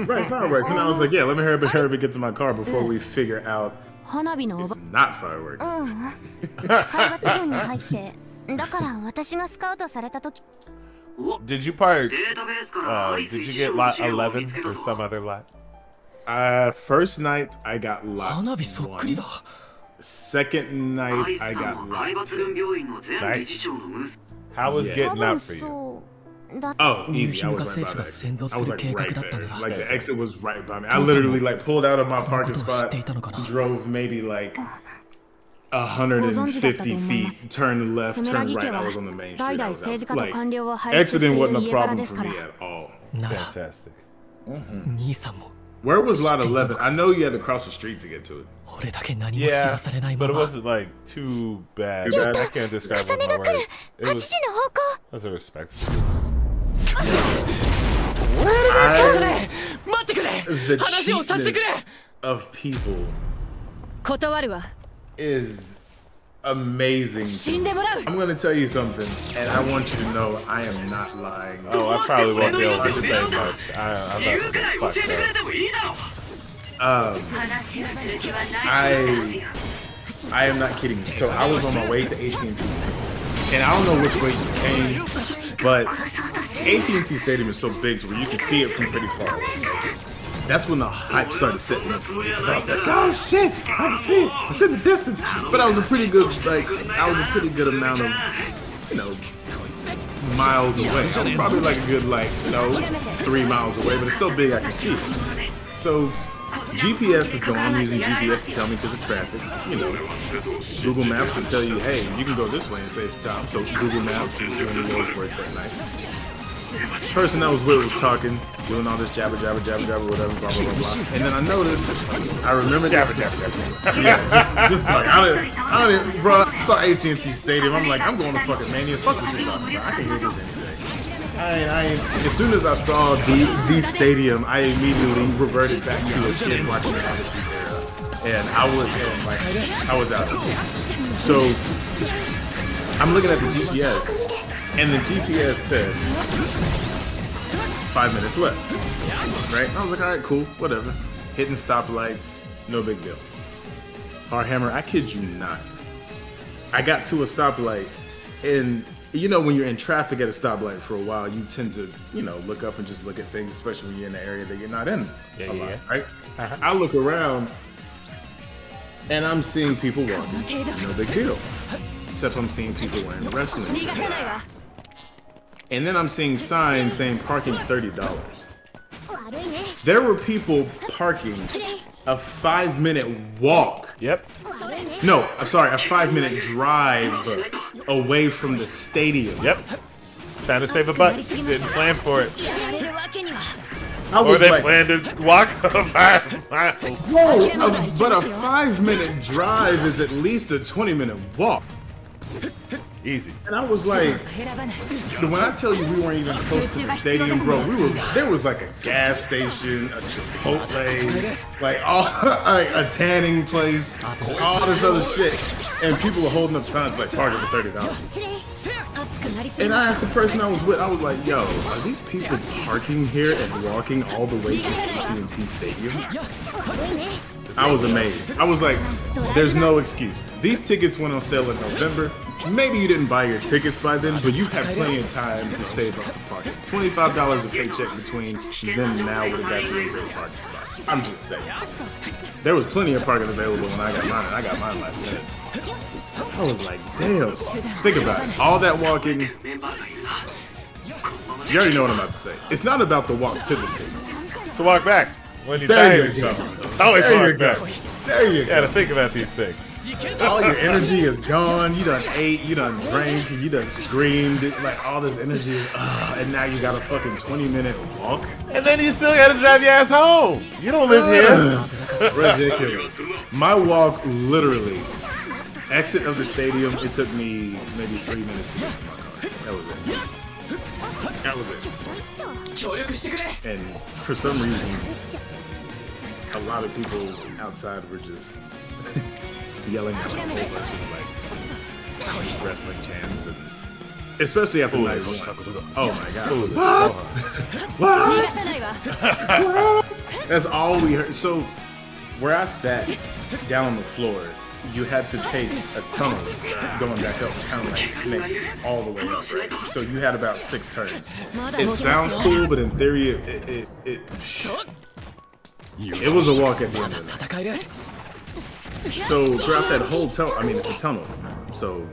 right, fireworks. And I was like, yeah, let me hurry up and get to my car before we figure out 花火のお it's ば not fireworks. 海抜軍に入ってだから私がスカウトされた時 Did you park? Did you get lot 11 or some other lot? First night I got lot 花火そっくりだ Second night I got lot 2. Nice. How was 多 getting 分 out for you? そだ Oh, easy. I was right by the exit. I was like right there. Like the exit was right by me. I literally like pulled out of my parking spot, drove maybe like 150 feet, turned left, turned right. I was on the main street. 代々政治家と官僚を輩 Like 出してい exiting る wasn't a 家柄 problem です for から me at all. なら Fantastic. 兄さんも Where was Lot 11? I know you had to cross the street to get to it. 俺だけ何も知ら Yeah, されないま but it ま wasn't like too bad. Too bad. I can't describe it 重 with ね my が来る words. It 8 was 時の方向 that's a respectful distance. 待ってくれ The 話をさせてくれ cheapness of people 断るわ is amazing. 死んでもらう I'm gonna tell you something, and I want you to know I am not lying. Oh, I probably won't be able to say much. I'm about to get fucked up. I am not kidding you. So I was on my way to AT&T, and I don't know which way you came, but AT&T Stadium is so big where you can see it from pretty far away. That's when the hype started setting up for me. Cause I was like, oh shit, I can see it. It's in the distance. But I was a pretty good amount of, you know, miles away. I was probably like a good 3 miles away, but it's so big I can see it. So GPS is going. I'm using GPS to tell me because of traffic. You know, Google Maps will tell you, hey, you can go this way and save time. So Google Maps was doing the Lord's work that night. The person I was with was talking, doing all this jabber, whatever, blah, blah, blah, blah. And then I noticed, I remember this. Yeah, just talking. I don't, bro, I saw AT&T Stadium. I'm like, I'm going to fucking Mania. Fuck what you're talking about. I can hear this anything. As soon as I saw the stadium, I immediately reverted back to a kid watching the Attitude Era. And I was out. So I'm looking at the GPS. And the GPS said 5 minutes left, right? I was like, all right, cool, whatever. Hitting stoplights, no big deal. Hammer, I kid you not. I got to a stoplight, and you know when you're in traffic at a stoplight for a while, you tend to, you know, look up and just look at things, especially when you're in the area that you're not in a lot, right? I look around, and I'm seeing people walking, no big deal. Except I'm seeing people wearing wrestling gear. And then I'm seeing signs saying parking $30. There were people parking a 5-minute walk. Yep. No, I'm sorry, a 5-minute drive away from the stadium. Yep. Trying to save a buck. Didn't plan for it. Or they planned to walk 5 miles. Whoa, but a 5-minute drive is at least a 20-minute walk. Easy. And I was like, when I tell you we weren't even close to the stadium, bro, there was like a gas station, a Chipotle, like a tanning place, all this other shit. And people were holding up signs like parking for $30. And I asked the person I was with, I was like, yo, are these people parking here and walking all the way to AT&T Stadium? I was amazed. I was like, there's no excuse. These tickets went on sale in November. Maybe you didn't buy your tickets by then, but you had plenty of time to save up for parking. $25 a paycheck between then and now would have got you a great parking spot. I'm just saying. There was plenty of parking available when I got mine, and I got mine last minute. I was like, damn. Think about it. All that walking. You already know what I'm about to say. It's not about the walk to the stadium. So walk back. When you're There tired, you go. it's always There you walk go. back. There you You gotta go. think about these things. All your energy is gone. You done ate, you done drank, you done screamed. Like all this energy is, and now you got a fucking 20-minute walk. And then you still gotta drive your ass home. You don't live here. Ridiculous. My walk, literally, exit of the stadium, it took me maybe 3 minutes to get to my car. That was it. That was it. And for some reason, a lot of people outside were just yelling at my whole version of like wrestling chants, and especially after night one. Oh my god. What? That's all we heard. So where I sat down on the floor, you had to take a tunnel going back up, kind of like snakes, all the way up, right? So you had about 6 turns. It sounds cool, but in theory, it was a walk at the end of the night. So throughout that whole tunnel, I mean, it's a tunnel. So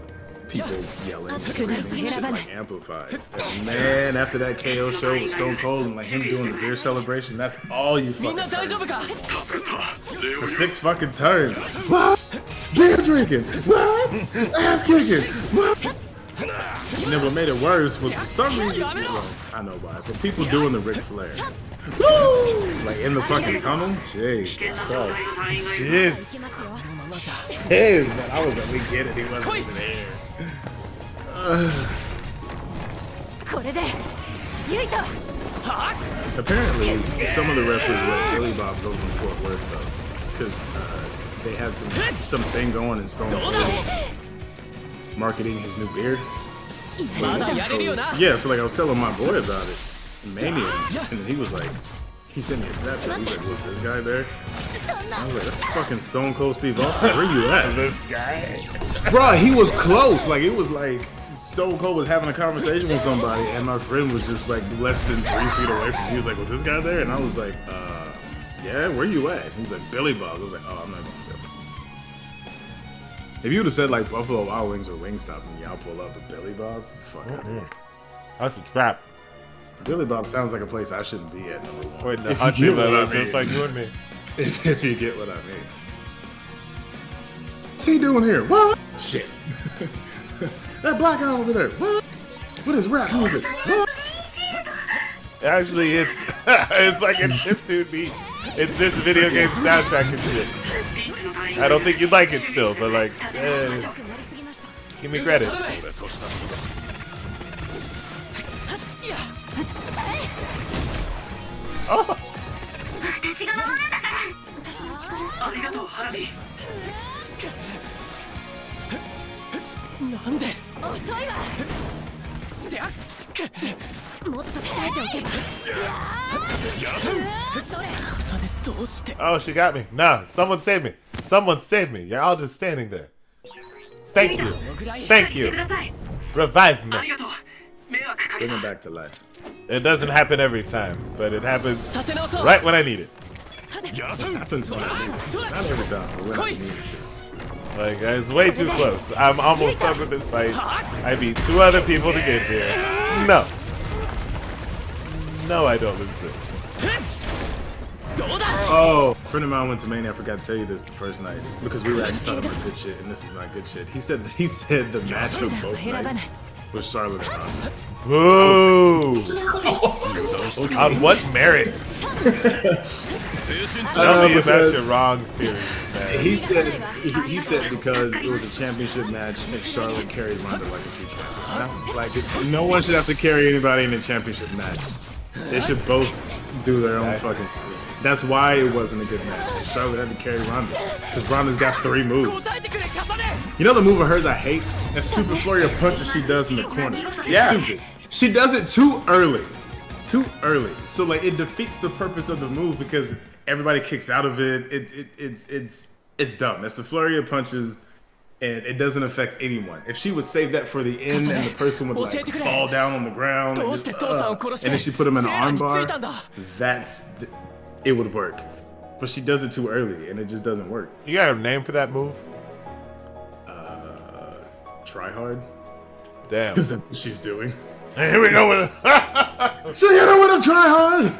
people yelling, screaming, shit like amplifies. And man, after that KO show with Stone Cold and like him doing the beer celebration, that's all you fucking heard. For 6 fucking turns. What? Beer drinking. What? Ass kicking. What? And then what made it worse was for some reason, well, I know why, but people doing the Ric Flair. Woo! Like in the fucking tunnel? Jeez. Jeez. Jeez, man, I was like, we get it, he wasn't even there. Apparently, some of the wrestlers let Billy Bob go from Fort Worth though, because they had something going in Stone Cold marketing his new beard. Yeah, so like I was telling my boy about it, Mania, and then he was like, he sent me a Snapchat. He's like, was this guy there? I was like, that's fucking Stone Cold Steve Austin. Where you at? This guy. Bro, he was close. Like, it was like Stone Cold was having a conversation with somebody, and my friend was just like less than 3 feet away from me. He was like, was this guy there? And I was like, yeah, where you at? He was like, Billy Bob. I was like, oh, I'm not going to Billy. If you would have said like Buffalo Wild Wings or Wingstop and y'all pull up with Billy Bob's, fuck out of here. That's a trap. Billy Bob sounds like a place I shouldn't be at, number one. Wait, the hunting level, just like you and me. If you get what I mean. What's he doing here? What? Shit. That black guy over there. What? What is rap music? What? Actually, it's it's like a chiptune beat. It's this video game soundtrack and shit. I don't think you'd like it still, but like, give me credit. Oh. Oh, she got me. Nah, someone save me. Someone save me. You're all just standing there. Thank you. Thank you. Revive me. Bring him back to life. It doesn't happen every time, but it happens right when I need it. It happens when I need it. Not every time, but when I need it to. Like, it's way too close. I'm almost done with this fight. I beat 2 other people to get here. No. No, I don't insist. Oh, a friend of mine went to Mania. I forgot to tell you this the first night because we were actually talking about good shit, and this is not good shit. He said the match of both nights was Charlotte and Ronda. Whoa! On what merits? Tell me about your wrong theories, man. He said because it was a championship match and Charlotte carried Ronda like a true champion. Like no one should have to carry anybody in a championship match. They should both do their own fucking. That's why it wasn't a good match. Charlotte had to carry Ronda because Ronda's got 3 moves. You know the move of hers I hate? That stupid flurry of punches she does in the corner. Yeah. Stupid. She does it too early. Too early. So like it defeats the purpose of the move because everybody kicks out of it. It's dumb. It's the flurry of punches and it doesn't affect anyone. If she would save that for the end and the person would like fall down on the ground and, just, and then she put him in an armbar, it would work. But she does it too early and it just doesn't work. You got a name for that move? Try hard. Damn. Because that's what she's doing. And here we go with So you know what I'm try hard.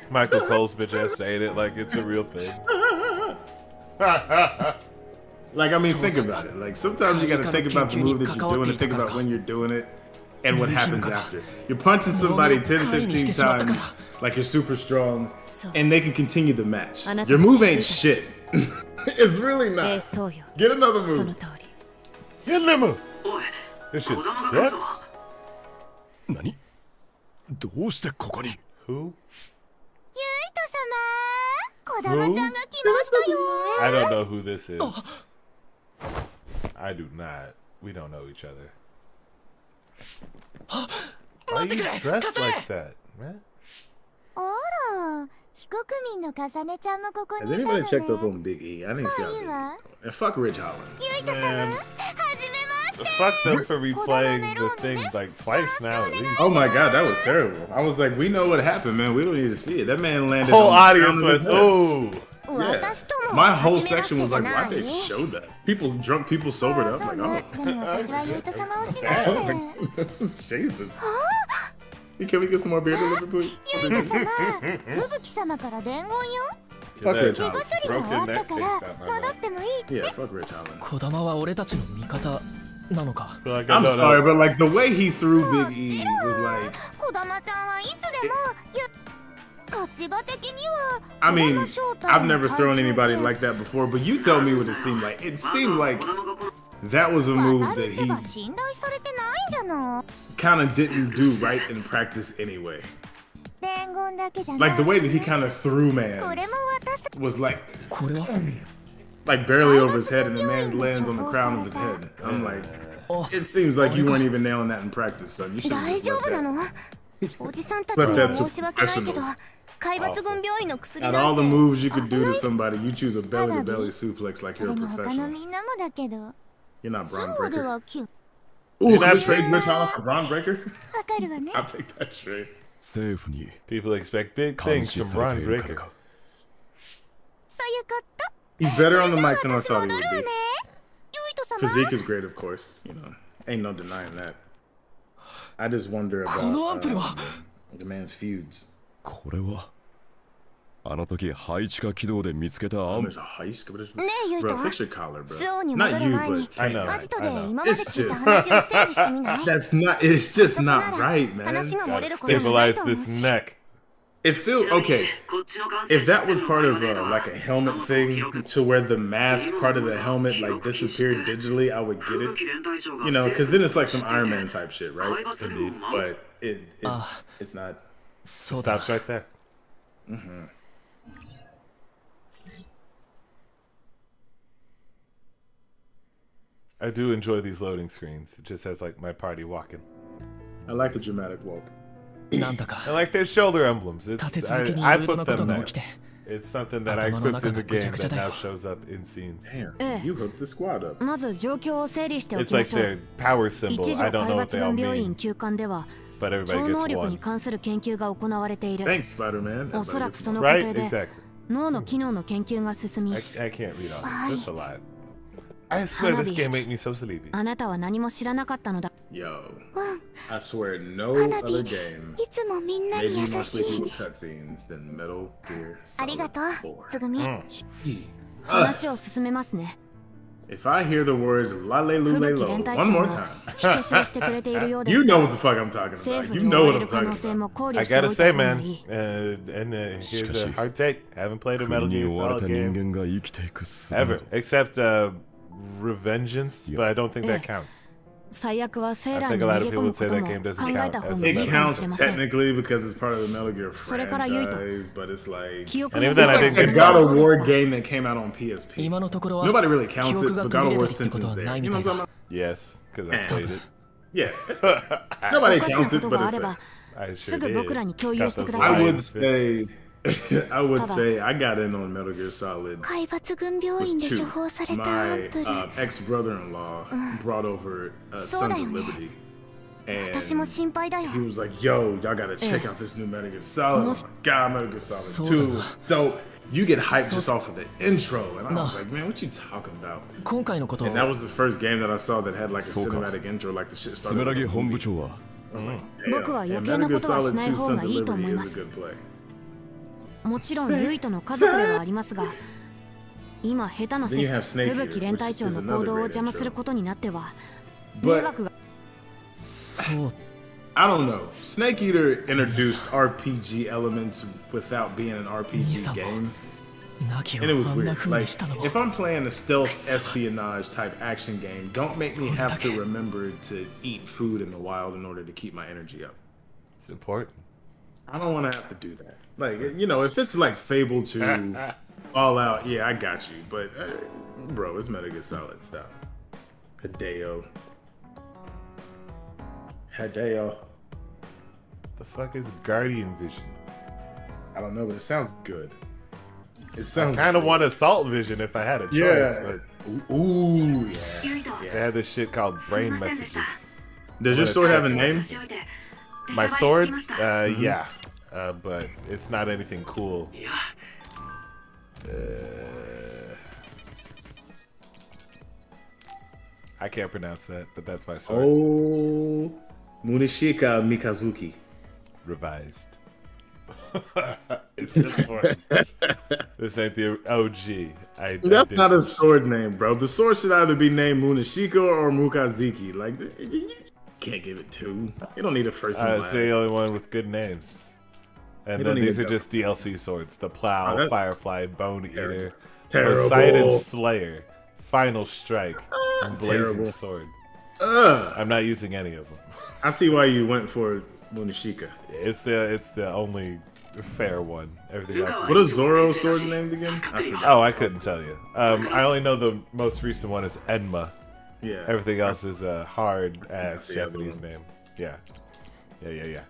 Michael Cole's bitch ass saying it like it's a real thing. Like, I mean, think about it. Like, sometimes you gotta think about the move that you're doing and think about when you're doing it and what happens after. You're punching somebody 10, 15 times, like you're super strong, and they can continue the match. Your move ain't shit. It's really not. Get another move. Get another move. This shit sucks. 何どうしてここに Who? 子供ちゃんが来ましたよ。 I don't know who this is. I do not. We don't know each other. Why are you dressed like that, man? あら、非国民のかさねちゃんもここ Has にいたの anybody ね。 checked up on Big E? I didn't see how Big E. And fuck Rich Holland. ゆいと様、はじめまして。fuck them for replaying the thing like twice now at least. Oh my god, that was terrible. I was like, we know what happened, man. We don't need to see it. That man landed. Whole on the audience ground of his went, head. ooh. Yeah. My whole section was like, why'd they show that? People drunk, people sobered up. Like, oh. でも私はユイト様をしないで Jesus. Can we get some more beer delivered, please? ユイト様吹雪様から伝言よ Fuck Rich 怪我 Holland. 処理が終わったから Broken neck takes out my 戻ってもいい Yeah, fuck Rich Holland. 児玉は俺たちの味方なのか Like, I I'm don't sorry, know. but like the way he threw Big E was like, 児玉ちゃんはいつでも立場的には I mean, 児玉正体 I've の never 会 thrown 長 anybody で like that before, but you tell me what it seemed like. It seemed like that was a move 渡 that る手 he は信頼されてないんじゃない kind of didn't do right in practice anyway. 伝言だけじゃない Like the way that he kind of threw こ man れも渡す was like これは barely over his head, and the man lands on the crown of his head. I'm like, it seems like you weren't even nailing that in practice, son. You should have 大 just 丈 left 夫な that. のおじさんたちには申し訳ないけど海抜軍病院の薬 Out な of all ん the て moves you could do to somebody, you choose a belly to belly suplex like そ you're れ a に他の professional. みんなもだけど You're not そ Braun うで Breaker. はきゅ Ooh, can I not trade trade- Rich Holland for Braun Breaker? わかるわね I'll take that trade. 政府に People expect big 監 things 視 from され Braun ているから Breaker. か そういうこと He's better on the それじゃあ mic than I 私 thought 戻 he る would わね be. ユイト様 Physique is great, of course. You know, ain't no denying that. I just wonder このアン about プルは the man's feuds. これはあの時配置化軌道で見つけたアン There's a heist. What is ねえユイト bro? Fix your collar, スオ bro. に戻 Not る you, 前に but I know. アジトで I know. 今まで聞いた話を整理してみない that's not. It's just そこな not ら right, man. 話が漏れ Gotta ることもない stabilize と思う this し neck. It feels okay. If that was part of like a helmet thing, to where the mask part of the helmet like disappeared digitally, I would get it. You know, because then it's like some Iron Man type shit, right? Indeed. But it's not.そうだ Stops right there. I do enjoy these loading screens. It just has like my party walking. I like the dramatic walk. なんだか I like their shoulder emblems. 立て It's 続けに I いろいろ put なこと them が there. 起きて It's something that I 頭の equipped 中 in が the ぐちゃ game ぐちゃ that だよ now shows up in scenes. Damn, you hooked the squad up. まず状況を整理してお It's きま like しょう their power symbol. 一 I 条 don't 海 know what 抜 they all 軍病院 mean, 休館では but 超 everybody 能 gets 力に one. 関する研究が行われている Thanks, Spider-Man. おそらくその過 Right? 程で Exactly. 脳の機能の研究が進み I can't read all this. That's a lot. I swear this game made me so sleepy. あなたは何も知らなかったのだ Yo, I swear no 花火 other game いつもみんな made に me 優 more し sleepy い with cutscenes than Metal Gear ありが Solid とう 4. つぐみ 話を進めますね If I hear the words Lale 吹 Lule 雪連 Lo 隊 one 長 more が time, 火消しをしてくれているようで you す know が what the fuck I'm talking 政 about. 府 You に追 know わ what れ I'm る可能 talking 性 about. も考慮 I してお gotta い say, た方が man, いい here's a hard take. Haven't played a 国 Metal に Gear 追われ Solid た game 人間が生きていく姿 ever, except Revengeance, but I don't think that counts. 最悪はセー I ラー think に a 逃 lot げ of 込む people こ say と that も game doesn't 考え count た方 as が a いい It かもし counts れません technically because it's part of the Metal Gear それからユイと franchise, but it's like 記憶 And の even then, I 不 didn't 足 get a God は of どう War ですか game that came out on PSP. 今のところは Nobody really 記 counts 憶 it, が but 途 God 切 of れ War たりってこと Ascension's は there. ない You み know た what い I'm だ talking about? Yes, because I Eh. played it. Yeah. お Nobody かしな counts こ it, と but があ it's れ there. ば I す sure ぐ僕ら did. に共有 Got してく those ださ I い would lines. say, I would Tada. say I got in on Metal Gear Solid 海抜軍病院 with で two. 処方されたア My ンプル ex-brother-in-law brought over So Sons da of よね。 Liberty, and 私も心配だよ he was like, "Yo, y'all gotta check out this new Metal Gear Solid. Oh my God, Metal Gear So Solid 2, da. dope. You get hyped just off of the intro." And I No. was like, "Man, what you talking about?" 今回のことを And that was the first game that I saw that had like a そうか。 cinematic intro, like the shit ス started メラ like ギ a 本部 movie. 長は I was like, 僕は "Damn." 余 And 計な Metal こ Gear とはし Solid ない 2, 方 Sons が of いいと思い Liberty ま is a す good play. もちろんユイとの家族ではありますが今下手な Then you 接 have Snake 吹雪連隊長の行動を邪魔することになっては迷 But 惑がそう I don't know. Snake Eater introduced RPG elements without being an RPG Misa-mo. game. ナキを And it was あんな weird. 風に Like, したのは if I'm playing a stealth espionage type action game, don't make me have to remember to eat food in the wild in order to keep my energy up. It's important. I don't want to have to do that. Like, you know, if it's like Fable 2, All Out, yeah, I got you. But, bro, it's Metal Gear Solid stuff. Hideo. Hideo. The fuck is Guardian Vision? I don't know, but it sounds good. It sounds kind of want Assault Vision if I had a choice, Yeah. but Ooh, yeah. they had this shit called Brain Messages. Does your sword have a name? My sword? Yeah. But it's not anything cool. I can't pronounce that, but that's my sword. Oh, Munishika Mikazuki. Revised. It's important. This ain't the OG. That's not a sword name, bro. The sword should either be named Munishika or Mukaziki. Like, you can't give it two. You don't need a first and It's last. the only one with good names. And You then don't these even are know. just DLC swords. The Plow, that- Firefly, Bone Eater, Terrible. Poseidon Slayer, Final Strike, and Blazing Terrible. Sword. Ugh. I'm not using any of them. I see why you went for Munishika. It's the only fair one. Everything else What is... is Zoro's sword's name again? I forgot. Oh, I couldn't tell you. I only know the most recent one is Enma. Yeah. Everything else is a hard-ass the other Japanese one. name. Yeah. Yeah.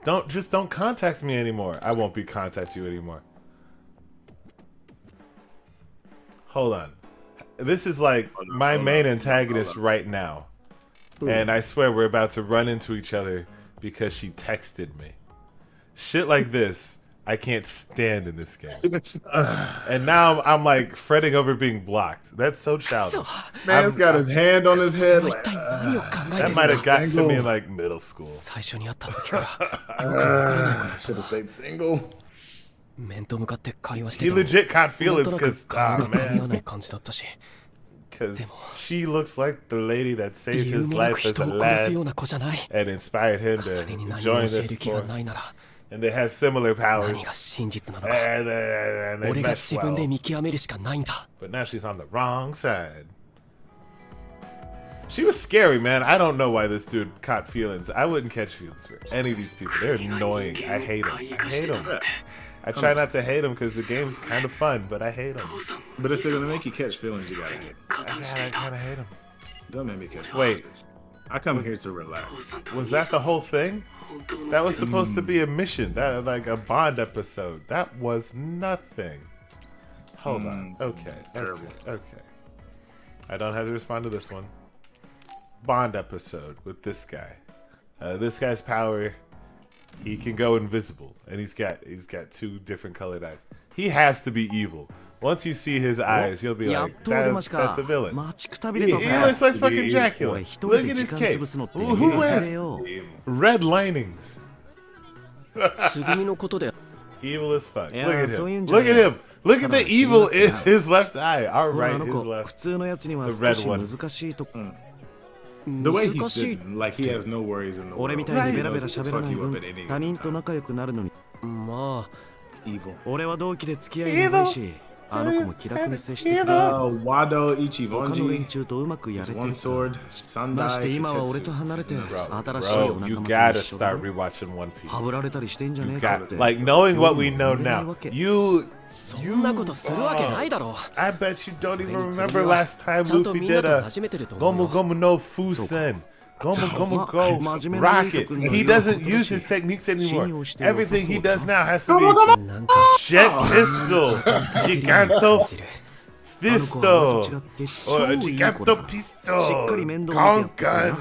Don't contact me anymore. I won't be contact you anymore. Hold on. This is like my main antagonist right now. And I swear we're about to run into each other because she texted me. Shit like this, I can't stand in this game. And now I'm like fretting over being blocked. That's so childish. Man's got his hand on his head. Like, 何を考え That て might る have gotten to me in like middle school. 最初に会った時から should have stayed single. 面と向かって会話して He ても legit caught なん feelings となく because, 顔が噛み合わ man, ない感じだったし because she looks like the lady that saved 理由 his もなく life as 人 a を殺すよ lad うな子じゃない and inspired him 重ねに to 何も join 教え this る気がない force. なら And they have similar 何 powers. が真実なのか And they 俺が mesh 自分で well. 見極めるしかないんだ But now she's on the wrong side. She was scary, man. I don't know why this dude caught feelings. I wouldn't catch feelings for any of these people. They're annoying. I hate them. I hate them. I try not to hate them because the game's kind of fun, but I hate them. But if they're gonna make you catch feelings, you gotta hate. I kind of hate them. Don't make me catch Wait. feelings. I come here to relax. Was that the whole thing? That was supposed to be a mission. That like a Bond episode. That was nothing. Hold on. Okay. Okay. I don't have to respond to this one. Bond episode with this guy. This guy's power, he can go invisible, and he's got two different colored eyes. He has to be evil. Once you see his eyes, you'll be やっ like, と出まし that's か a villain. 待ちくたび He, れた he ぜ looks like fucking Dracula. 俺一人 Look で at 時 his 間 cape. 潰すのって Who 変 has よ red linings? つぐみのことで Evil as fuck. Yeah, Look at so him. you Look at enjoy him. Look at the evil in his left eye. Our ほら right, あの his 子 left. 普通のやつには The 少 red し one. 難しいと The way he's 難しい sitting, like he has no worries in the 俺 world. みたいに He ベラベ knows ラ he can 喋ら fuck ない you up 分 at any 他人と time. 仲良くなるのにまあ Evil. 俺は同期で付き合い長いしあの子も気楽に接してくれる Wado 他の連 Ichimonji 中とうまくやれ is て one る sword. まして Sandai 今は俺 Kitetsu と離れて is another. 新しいお Bro, you 仲間 gotta と一緒だ start rewatching One はぶら Piece. れたりしてんじゃね You えかっ got て like knowing what we know 言えない now. わけ You そんなことするわけないだろ I bet you don't それ even に次 remember は last time ちゃんと Luffy みんな did と a 馴染めてると思う Gomu よ Gomu no Fusen. Gomu Gomu Go 真面目な Rocket. 君の He 言う doesn't ことだ use し his techniques 信 anymore. 用して良さ Everything そう he だ does now has to be なんか Jet Pistol, Giganto 感じる Fisto, あの子は俺と違って超 or いい子 Giganto だから Pistol, しっかり面倒見てやってくれ Conkan. な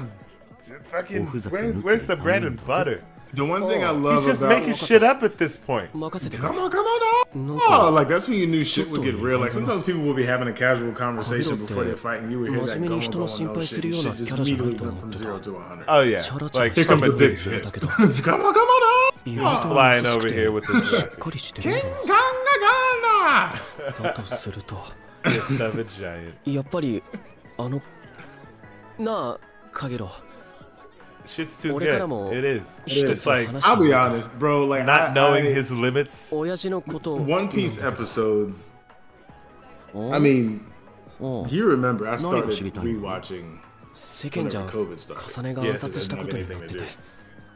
Fucking, おふざけ抜き where's the bread and butter? The one thing I love He's just about making shit up at this point. 任せてくれ Come on, come on, oh, like that's when you knew shit would get real. Like sometimes people will be having a casual conversation before they're fighting. You would hear that 真面目に going 人の on, 心 no 配す shit. るよう Shit なキ just ャラじゃない immediately と went 思っ from て 0 た to 100. Oh yeah, Shut up, like Here from comes a the big distance. fist. Come on, come on, 意外と Flying 優し over くて here with this しっ rocket. かりしてるんだ Kingana! だとすると Fist of a giant. やっぱりあのなあカゲロ Shit's too 俺から good. も It is. 一 It's つ like 話して I'll も be いいか honest, bro. Like not knowing I, his limits. 親父のことを One Piece episodes. お I mean, お you remember I 何を知り started たいの rewatching 世間じゃ whenever COVID started. 重ねが暗殺したことになってて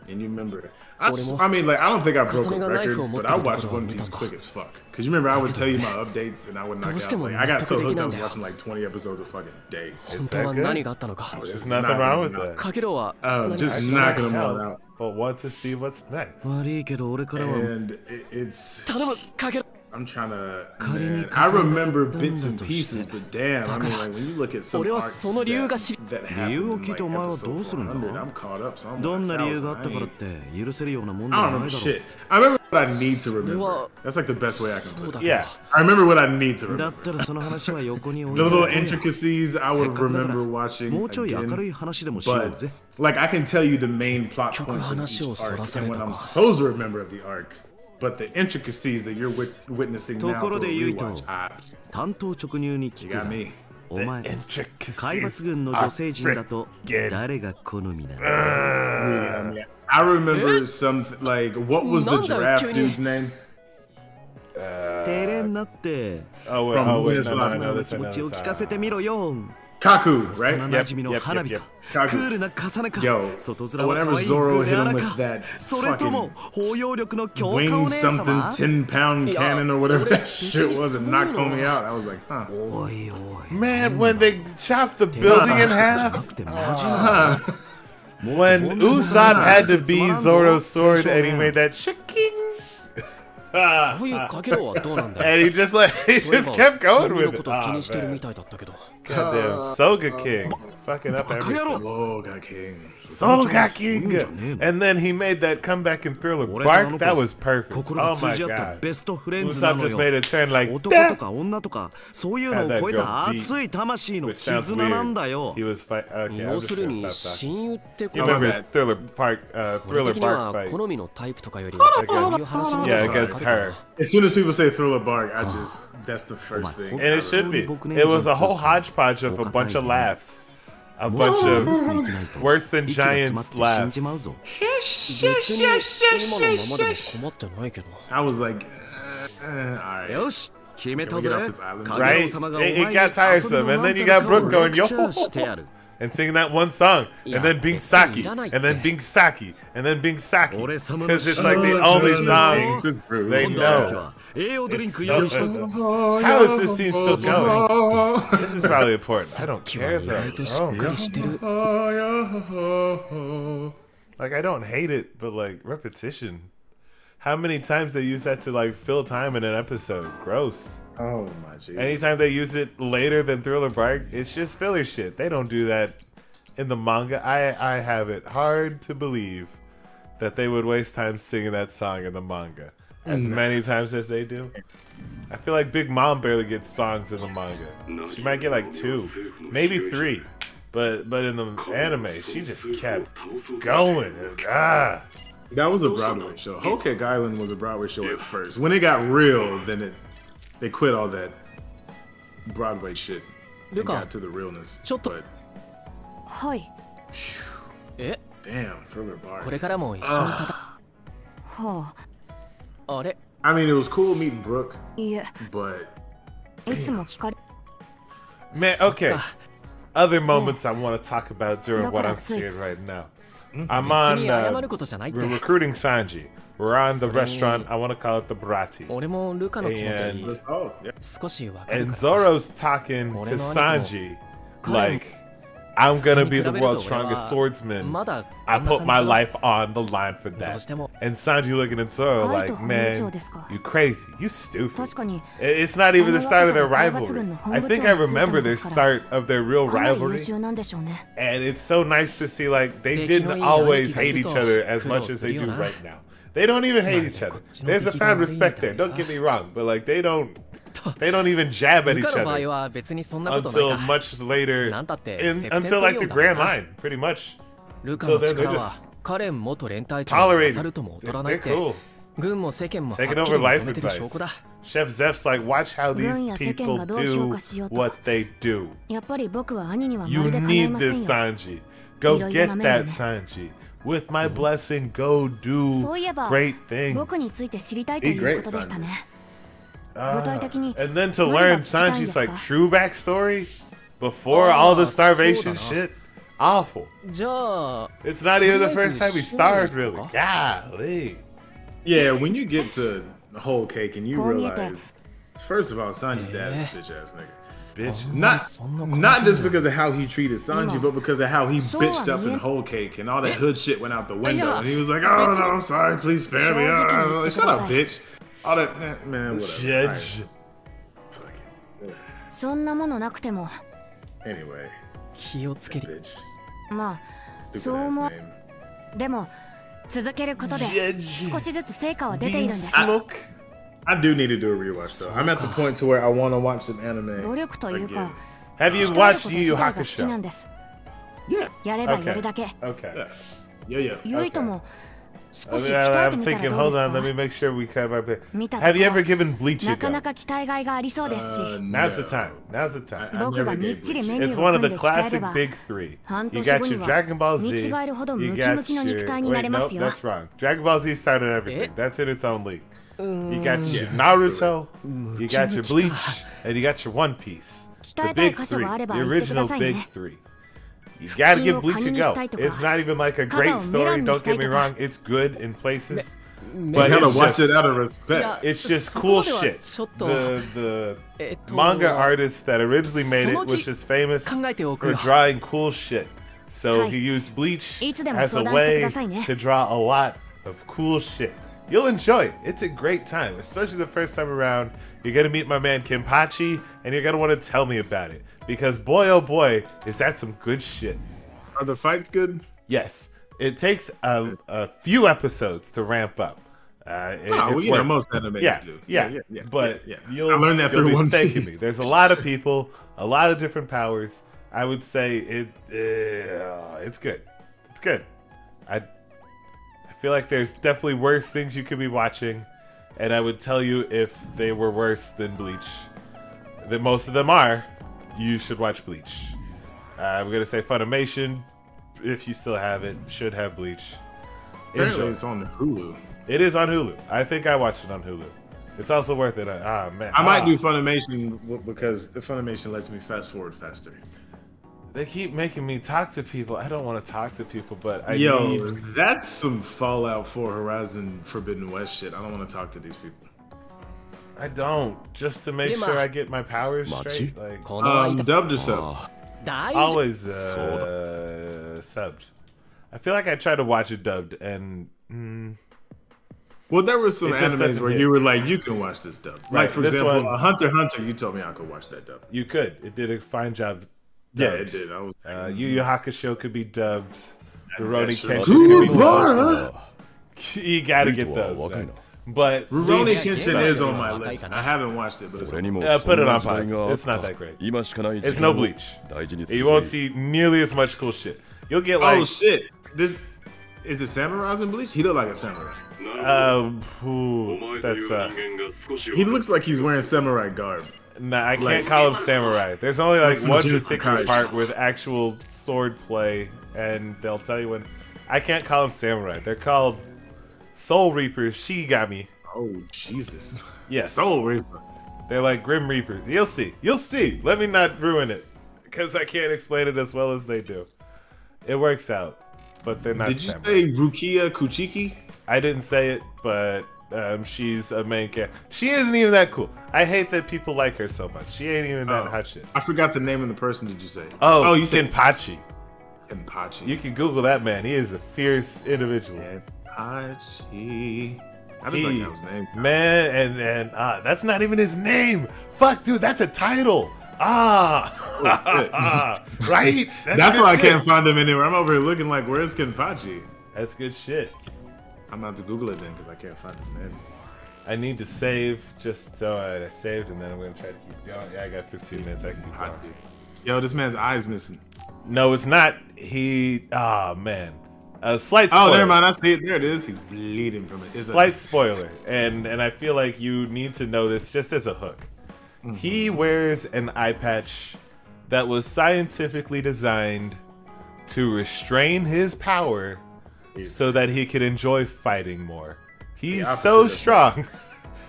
And you remember, I mean, like, I don't think I broke a record, but I watched One Piece quick as fuck. Cause you remember I would tell you my updates and I would knock out. Like, I got so hooked I was watching like 20 episodes a fucking day. It's that good? 何があったのか。 There's nothing wrong with that. かけろは Just knocking them all out. But want to see what's next. 悪いけど俺からは And it's. 頼むかけろ。 I'm trying to. Man, I remember bits and pieces, but damn, I mean, like when you look at some 俺は arcs その理由が知り。 that 理由 happened を in 聞いて like お前は episode どうするの 400, I'm caught up, so I'm どんな理由があ like, ったからって許せるようなもんで I も don't な know いだろ shit. I remember what I need to remember. That's like the best way I can put it. Yeah. I remember what I need to だ remember. ったらその話は横に置い The て little おこうや intricacies I せっ would かくだから remember watching もうちょい明るい again, 話でもしよう but ぜ like I can tell you the main plot points of each 話をそら arc さ and れ what た I'm か。 supposed to remember of the arc. But the intricacies that you're witnessing と now ころ for で a ユイと rewatch, 単刀直入に you 聞く got が me. お前 Intricacies 海抜軍の女性陣だと are 誰が好みなの I remember something like what was the なんだよ、 giraffe 急に。 dude's name? 照れんなって Oh wait, oh 素 wait, no, 直 no, no, な this, 気 I 持 know ちを this. 聞かせてみろよ Kaku, 幼 right? 馴染の花火か Yep, yep, yep. クールな重ねか Yo, 外面は可 whenever 愛い Zoro グ hit レア him ラ with か that それとも fucking 包容力の強化お wing 姉 something 様 10-pound cannon or whatever that shit was and knocked homie out, I was like, huh. おいおい Man, when they chopped the building in じゃ half, なくてマジな when Usopp had to be Zoro's sword and he made that shaking, そういうかけろはどうなんだよ。 and he just kept going の with こ it. と気 Oh, にしてる man. みたいだったけど。 Goddamn, Soga King, fucking up バカ野 everything. 郎 Loga King. Soga King, and then he made that comeback in Thriller 俺とあの Bark. 子 That was perfect. 心が Oh 通 my じ合った god. ベストフレンズな Usopp の just よ made it turn like 男と that. か女とかそういうのを超えた熱い魂の Which sounds 絆なんだ weird. よ He was fight. Okay, I'm 要 just する gonna に stop talking. 親友ってこ You と remember ま his Thriller Park, 俺 Thriller 的に Bark は fight? 好みのタイプとかよりそういう話の Yeah, 方が against her. As soon as people say Thriller Bark, that's the first thing. And it should be. It was a whole hodgepodge of a bunch of laughs. A bunch of worse than 息が詰まっ giants て死んじまう laughs. ぞ別に今のままでも困ってないけど。 I was like, alright. よし決めた Can we ぜ get off this island? 影尾 Right? 様 It- がお前 it に got tiresome, 遊びの and then you なん got たら Brooke かを going, レクチャーしてやる and singing that one song, and then being Saki, Yeah, and then being Saki, and then being Saki. 俺様の Because it's 死 like the の only Just song things through. they 今度会う時 know. は栄養ドリンク It's 用意しとく How is this scene still going? This is probably important. I don't care 意外としっ though. かりしてる。 Like I don't hate it, but like repetition. How many times they use that to like fill time in an episode? Gross. Oh my Jesus. Anytime they use it later than Thriller Bark, it's just filler shit. They don't do that in the manga. I have it hard to believe that they would waste time singing that song in the manga as many times as they do. I feel like Big Mom barely gets songs in the manga. She might get like 2, maybe 3. But in the anime, she just kept going. That was a Broadway show. Whole Cake Island was a Broadway show at first. When it got real, then they quit all that Broadway shit and Luca. got to the realness. ちょっと But はい。え、 damn, Thriller これ Bark. からも一緒に戦はあ。あれ I mean, it was cool meeting Brooke, いえ、 but いつも聞かれ。 Man, okay. Other moments I want to talk about during what I'm seeing right now. I'm on. 別に謝ることじゃないって。 We're recruiting Sanji. We're on the restaurant. I want to call it the Barati. 俺もルカの気持 And ち oh, yeah. 少しわかる and からさ。 Zoro's talking to Sanji like, I'm gonna be the world's strongest swordsman. I put my life on the line for that. And Sanji looking at Zoro like, man, you crazy, you stupid. 確かに It's not even the start of their rivalry. I think I remember the start of their real かなり優 rivalry. 秀なんでしょうね。 And it's so nice to see like they didn't always hate each other as much as they do right now. They don't even hate each other. There's a found respect there. Don't get me wrong, but like they don't even jab at ル each カの場合 other は別にそんなことない until か。 much later, なんたって until like the Grand Line, pretty much. ルカの So then they're 力は just カレン元連隊長に tolerated. 勝るとも劣らない They're って cool. 軍も世間もはっきり Taking over 認 life めてる advice. 証拠だ。 Chef Zeph's like, watch how these 軍や世間 people がどう評価しよう do と。 what they do. やっぱり僕は兄にはま You るでかない need ません this よ。 Sanji. Go いろいろ get な面でね。 that Sanji. With my blessing, go そう do いえば great things. 僕について知りたいということでしたね。 Ah, 具体的に and then to 何が learn 聞きたいんです Sanji's か？ like true backstory before all the starvation そうだな。 shit. Awful. じゃあ It's not even the first time he starred, really. Golly. Yeah, when you get to whole cake and you こう見えて realize, first of all, Sanji's dad is a bitch ass nigga. Bitch. Not just because of how he treated Sanji, but because of how he So bitched up in weird. whole cake and all that hood shit went out the window. Yeah. And he was like, "Oh no, I'm sorry, please spare me." So Shut up, bitch. All that man, whatever. Judge. Fuck it. そんなものなくても Anyway, 気をつける bitch. まあ Stupid そう ass 思う name. でも続けることで Judge. 少しずつ成果は出てい Bean るんです smoke. I do need to do a rewatch though. I'm at the point to where I want to watch some anime. 努力というか Have you 鍛える watched こと Yu 自 Yu 体が好きな Hakusho? んです Yeah, やればやるだけ Okay. yeah. ユイとも I 少し mean, 鍛えて I'm みたら thinking, ど hold う on, let で me make sure we cover up. 見た Have you とこ ever given Bleach な a かな go? か期待外がありそうですし Now's the time. Now's the time. I 僕が never みっ gave ちり Bleach. メニュ It's ーを one of 組ん the で鍛えれ classic ば big three. 半 You 年 got 後に your は Dragon Ball 見 Z. 違えるほどム You キム got キの肉体に your なれ wait, ま nope, すよ that's wrong. Dragon Ball Z started everything. That's in its own league. You got your Naruto, you got your Bleach, and you got your One Piece. 鍛 The えたい big 箇所 three, があれば the 言ってくだ original さい big ね three. You gotta give 腹筋を Bleach カ a ニに go. したいとか It's not even like a 肩 great をメロ story. ンに Don't したい get me とか wrong. It's good in places, You but gotta it's watch it just, out of respect. it's just そ cool こでは shit. ちょっと The えっと manga artist that originally made it そのうち was just famous 考えておく for よ drawing cool shit. So はい。 he used Bleach いつでも as a 相談してく way ださいね。 to draw a lot of cool shit. You'll enjoy it. It's a great time, especially the first time around. You're gonna meet my man Kenpachi, and you're gonna want to tell me about it because boy, oh boy, is that some good shit. Are the fights good? Yes, it takes a few episodes to ramp up. It's you know, worth- most animes yeah, do. yeah, but yeah. you'll, I learned that you'll through be One thanking Piece. me. There's a lot of people, a lot of different powers. I would say it's good. It's good. I feel like there's definitely worse things you could be watching, and I would tell you if they were worse than Bleach. That most of them are. You should watch Bleach. I'm gonna say Funimation, if you still have it, should have Bleach. Apparently Enjoy. it's on Hulu. It is on Hulu. I think I watched it on Hulu. It's also worth it. Man. I might do Funimation because the Funimation lets me fast forward faster. They keep making me talk to people. I don't want to talk to people, but I Yo, need. that's some Fallout 4 Horizon Forbidden West shit. I don't want to talk to these people. I don't. Just to make sure I get my powers straight. Like この間 Dubbed or sub? 大丈夫 always subbed. I feel like I tried to watch it dubbed, and Well, there were some It just animes doesn't where hit. you were like, you can watch this dub. Right, Like, for this example, one- a Hunter x Hunter, you told me I could watch that dub. you could. It did a fine job. Yeah, dubbed. it did. I was Yu Yu Hakusho could be dubbed. Rurouni sure. Kenshin Good could be bar, dubbed. You gotta get ルイとは those. 若い Man. な But Rurouni Bleach Kenshin sucks. is on my list. I haven't watched it, but it's 俺 on にも Yeah, そ put ん it な on 時代 pause. があっ It's not た that great. 今しかない時 It's 間 no を Bleach. 大事にする You とい won't い see nearly as much cool shit. You'll get Oh like, shit! This is it samurais in Bleach? He look like a samurai. that's He looks like he's wearing samurai garb. Nah, I can't Like- call him samurai. There's only like some one Jujutsu particular Kaisen. part with actual sword play, and they'll tell you when. I can't call them samurai. They're called Soul Reapers, Shigami. Oh Jesus! Yes, Soul Reaper. they're like Grim Reapers. You'll see. You'll see. Let me not ruin it, because I can't explain it as well as they do. It works out, but they're not. Did you samurai. say Rukia Kuchiki? I didn't say it, but she's a main character. She isn't even that cool. I hate that people like her so much. She ain't even that Oh. hot shit. I forgot the name of the person. Did you say? Oh, you said Kenpachi. Kenpachi. You can Google that man. He is a fierce individual. Kenpachi. I just like how his name. Man, and that's not even his name. Fuck, dude, that's a title. Right? That's good why I shit. can't find him anywhere. I'm over here looking like, where's Kenpachi? That's good shit. I'm about to Google it then because I can't find his name. I need to save just so I saved, and then I'm gonna try to keep going. Yeah, I got 15 minutes. I can keep going. Yo, this man's eye's missing. No, it's not. Man. A slight spoiler. Oh, never mind. I see it. There it is. He's bleeding from it. It's a- Slight spoiler, and I feel like you need to know this just as a hook. He wears an eye patch that was scientifically designed to restrain his power so that he could enjoy fighting more. He's opposite so of strong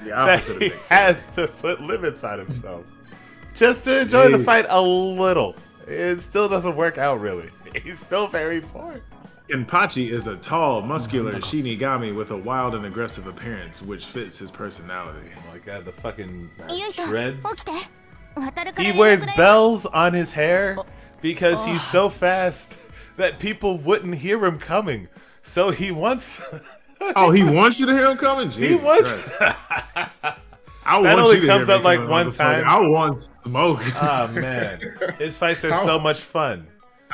the that opposite of he Big Foot. has to put limits on himself just to enjoy the Jeez. fight a little. It still doesn't work out really. He's still very poor. Kenpachi is a tall, muscular Shinigami with a wild and aggressive appearance, which fits his personality. Oh my god, the fucking ゆいと dreads. 起きて渡るから He 連絡 wears だよ bells on his hair because he's so fast that people wouldn't hear him coming. So he wants. Oh, he wants you to hear him coming? He Jesus wants. Christ. I That want only you to comes hear up me like coming, one motherfucker. time. I want smoke. Oh man, his fights are so much fun.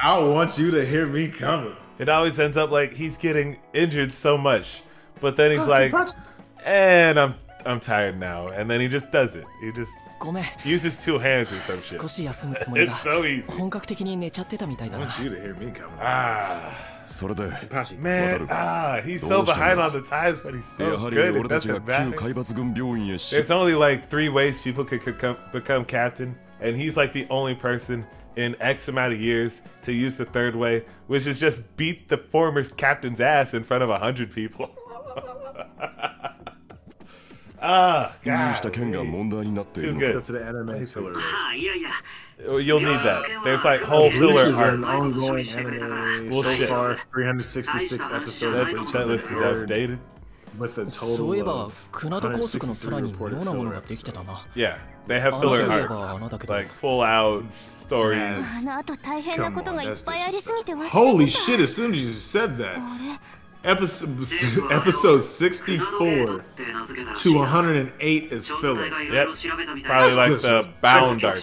I want you to hear me coming. It always ends up like he's getting injured so much, but then he's Oh, like, Kenpachi. "And I'm tired now," and then he just does it. He just ごめん uses two hands or some 少 shit. し休むつもり It's が so easy. 本格的に寝ちゃってたみたいだ I な want you to hear me coming. それで Kenpachi. Man, he's so behind on the times, but he's や so はり good. It 俺たちが doesn't 旧 matter. 海抜軍病院へし There's only like 3 ways people could become captain, and he's like the only person in X amount of years to use the third way, which is just beat the former captain's ass in front of 100 people. 入した件が問題になっている Too のか good. That's the anime filler list. You'll need that. There's like whole Bleach filler is an arcs. ongoing anime. Bullshit. So far, 366 episodes. That, of Bleach that list is outdated. with a そういえ total ば of 船戸高速の 163空に妙 reported なもの filler ができてた episodes. な Yeah, they have filler Oh, arcs, yeah. like full out stories. あのあと大変なことがいっぱいありすぎて忘れてた Holy shit, as soon as you said that. Episode 64 to 108 is filler. Yep, probably like the Bound arc.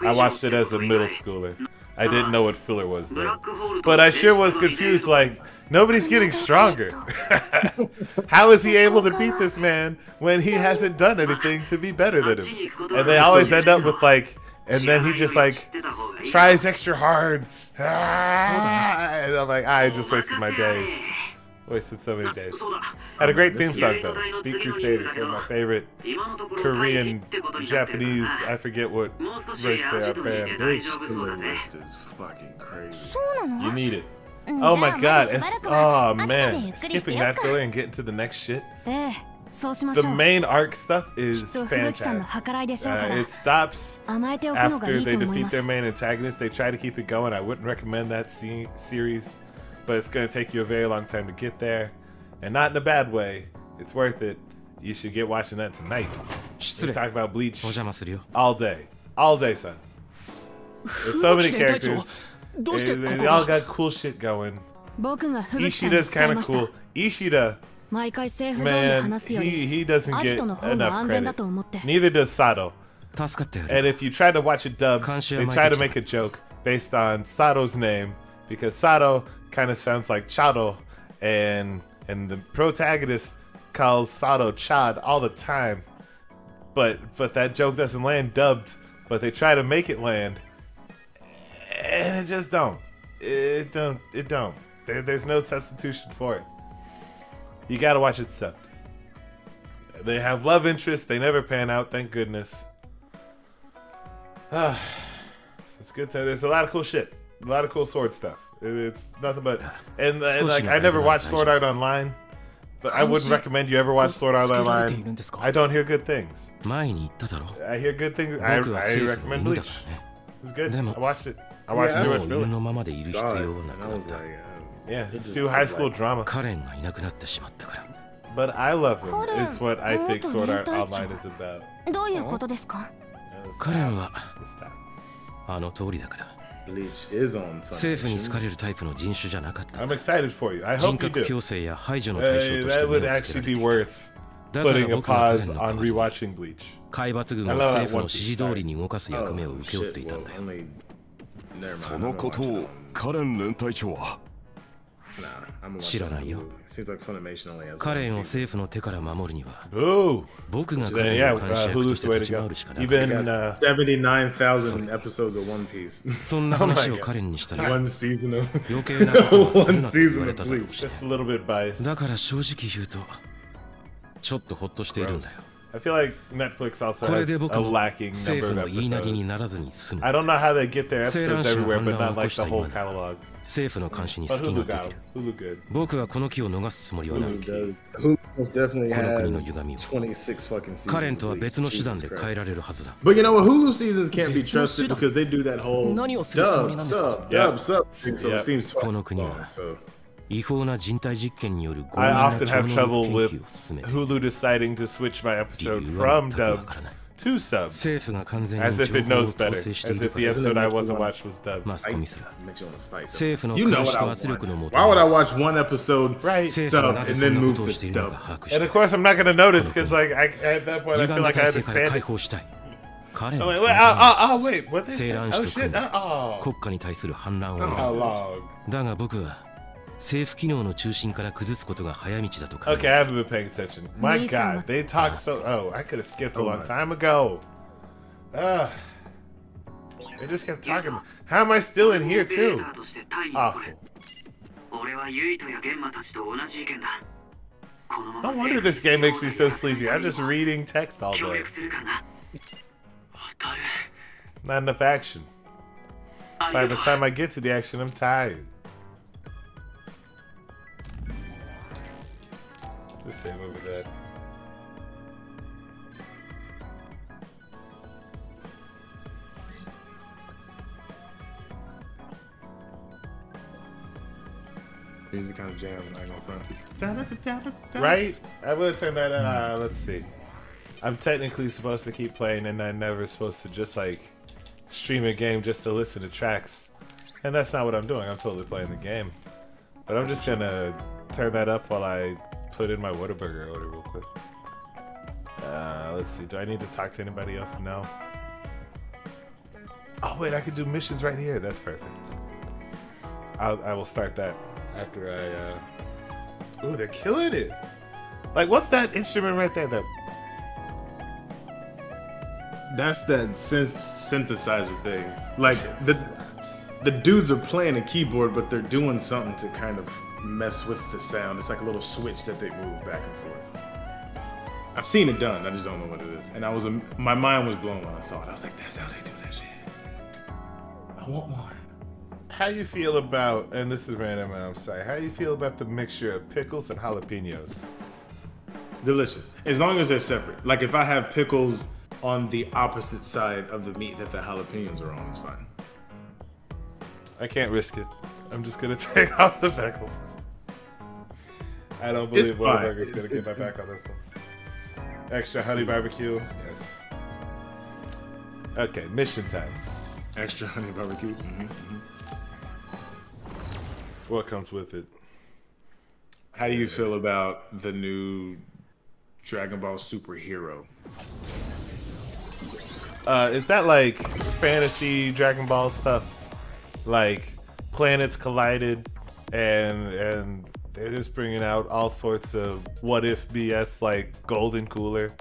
I watched it as a middle schooler. I didn't know what filler was then, but I sure was confused. Like nobody's getting stronger. How is he able to beat this man when he hasn't done anything to be better than him? And they always end up with like, and then he just like tries extra hard. And I'm like, I just wasted my days. Wasted so many days. Had a great theme song though. Beat Crusaders, one of my favorite Korean, Japanese, I forget what race they are band. This filler list is fucking crazy. そうなの You need it. じゃ Oh あ my ま god, だし it's ばらくは oh 後でゆ man. っくりして Skipping よっ that か filler and getting to the next shit. ええそうしま The しょう main arc stuff is きっと吹雪さんの fantastic. 計らいでしょうから It stops 甘えておくのがい after いと they 思い defeat ます their main antagonist. They try to keep it going. I wouldn't recommend that series, but it's going to take you a very long time to get there, and not in a bad way. It's worth it. You should get watching that tonight. 失 We 礼 talk about Bleach お邪魔するよ all day, son. There's so many 吹雪連隊長 characters. どうして They, こ they こ all が got cool shit going. 僕が吹雪さんに Ishida's 伝え kind ま of した cool. Ishida, 毎回セーフゾーンで man, 話すより he doesn't アジ get トの方が enough 安全だ credit. と思って Neither does Sato. 助かってやる And if you try to watch it dubbed, Kanshi they might try to be- make a joke based on Sato's name because Sato kind of sounds like Chado, and the protagonist calls Sato Chad all the time. But that joke doesn't land dubbed, but they try to make it land, and it just don't. It don't. There's no substitution for it. You gotta watch it subbed. They have love interests. They never pan out. Thank goodness. It's good time. There's a lot of cool shit. A lot of cool sword stuff. It's nothing but and like I never watched Sword Art Online, but I wouldn't recommend you ever watch Sword Art Online. I don't hear good things. 前に言っただろ I hear good things. I 僕は政府の recommend 犬だ Bleach. からね It's good. Demo. I watched it. I watched Yeah, too も much う犬 Bleach. のままでいる必 God. 要はな And く I なっ was た like, Yeah, it's just too high school drama. カレンがいなくなってしまったから But I love him. Karen, Is what I think元 Sword Art 連隊長。 Online is about. どういうことですか カレンは Stop. あの通りだから Bleach is on 政府に Funimation. 好かれるタイプの人種じゃなかった I'm excited for you. I 人 hope you 格 do. 矯正や排除の対象として That 目 would をつけら actually れてい be る worth だから putting a 僕は彼 pause の代 on わりに rewatching Bleach. 海抜軍 I は love that 政府の One 指 Piece 示通りに動かす役目を Oh, 請け負っ shit. ていたん Well, だよ only... Never そ mind. の I'm こ gonna と watch it を on... カレン連隊長は Nah, I'm gonna watch it on 知らないよ。 Hulu. Seems like Funimation only has カ one レンを season. 政府の手から守るには Boo! 僕が Then 彼 yeah, の監視役と Hulu's し the て way 立ち to 回 go. るしかなかっ Even 79,000 episodes of One Piece. たそんな話をカレンにしたら One season of 余計なことをする one なと言わ season れ of ただろう Bleach. し just a little bit biased. だから正直言うとちょっとホッとしているんだよ I feel like Netflix also これ has で a 僕も lacking 政 number 府 of の言いなりに episodes. ならずに済む I don't know how they get their セーラン episodes 氏の everywhere, 反 but 乱 not を起 like こした the whole 今 catalog. 政府の監視に But 隙が Hulu で got き him. る Hulu good. 僕はこの機を逃すつもりはない Hulu does. Hulu most definitely この国の has 歪みを 26 fucking seasons. カレンとは of 別の手 Jesus 段で Christ. 変えられるはずだ But you know what? Hulu seasons can't be 別の trusted 手段？ because they do that whole 何をするつもり dub, なんですか？ sub, dub, sub thing. So Yep. it seems この twice 国 long. は So 違法な人体実験による強 I 引な often 超 have 能 trouble 力 with 研究を進めて Hulu deciding to switch my episode 理由は from 全くわ dub からない to sub, 政府が完全に as 情 if it 報を knows 統 better, 制して as いる if か the ら episode I wasn't watched was dubbed. マスコミすら makes you want to fight. 政府の You know 監視 what と I 圧力の want. もと Why would I に watch one episode Right. 政府が sub なぜ and そん then なこ move とを to しているのか dub? 把握し And て of course, I'm not gonna notice because, like, at that point, I 歪 feel んだ like I 体制から understand 解 it. 放したい彼 Oh, の wait, 存 wait, 在 wait, what they セー say? ラン Oh 氏と shit! 組んで Oh, 国家に対する反乱を狙う log. だが僕は政府機能の中心から崩すことが早道だと考え Okay, I haven't been paying attention. My Lisa. God, they talk so. Oh, I could have skipped a long time ago. They just kept talking. How am I still in here too? Awful. No wonder this game makes me so sleepy. I'm just reading text all day. Not enough action. By the time I get to the action, I'm tired. Let's save over that. Music kind of jams. I ain't gonna front. Right? I will turn that. Let's see. I'm technically supposed to keep playing, and I'm never supposed to just like stream a game just to listen to tracks. And that's not what I'm doing. I'm totally playing the game. But I'm just gonna turn that up while I put in my Whataburger order real quick. Let's see. Do I need to talk to anybody else? No. Oh wait, I can do missions right here. That's perfect. I will start that after I. Ooh, they're killing it. Like, what's that instrument right there? That. That's that synthesizer thing. Like the dudes are playing a keyboard, but they're doing something to kind of mess with the sound. It's like a little switch that they move back and forth. I've seen it done. I just don't know what it is. And my mind was blown when I saw it. I was like, that's how they do that shit. I want one. How you feel about, and this is random and I'm sorry, how you feel about the mixture of pickles and jalapenos? Delicious. As long as they're separate. Like if I have pickles on the opposite side of the meat that the jalapenos are on, it's fine. I can't risk it. I'm just gonna take off the pickles. I don't believe Whataburger's gonna get my back on this one. Extra honey barbecue, yes. Okay, mission time. Extra honey barbecue. What comes with it? How do you feel about the new Dragon Ball superhero? Is that like fantasy Dragon Ball stuff? Like planets collided and they're just bringing out all sorts of what if BS like golden cooler?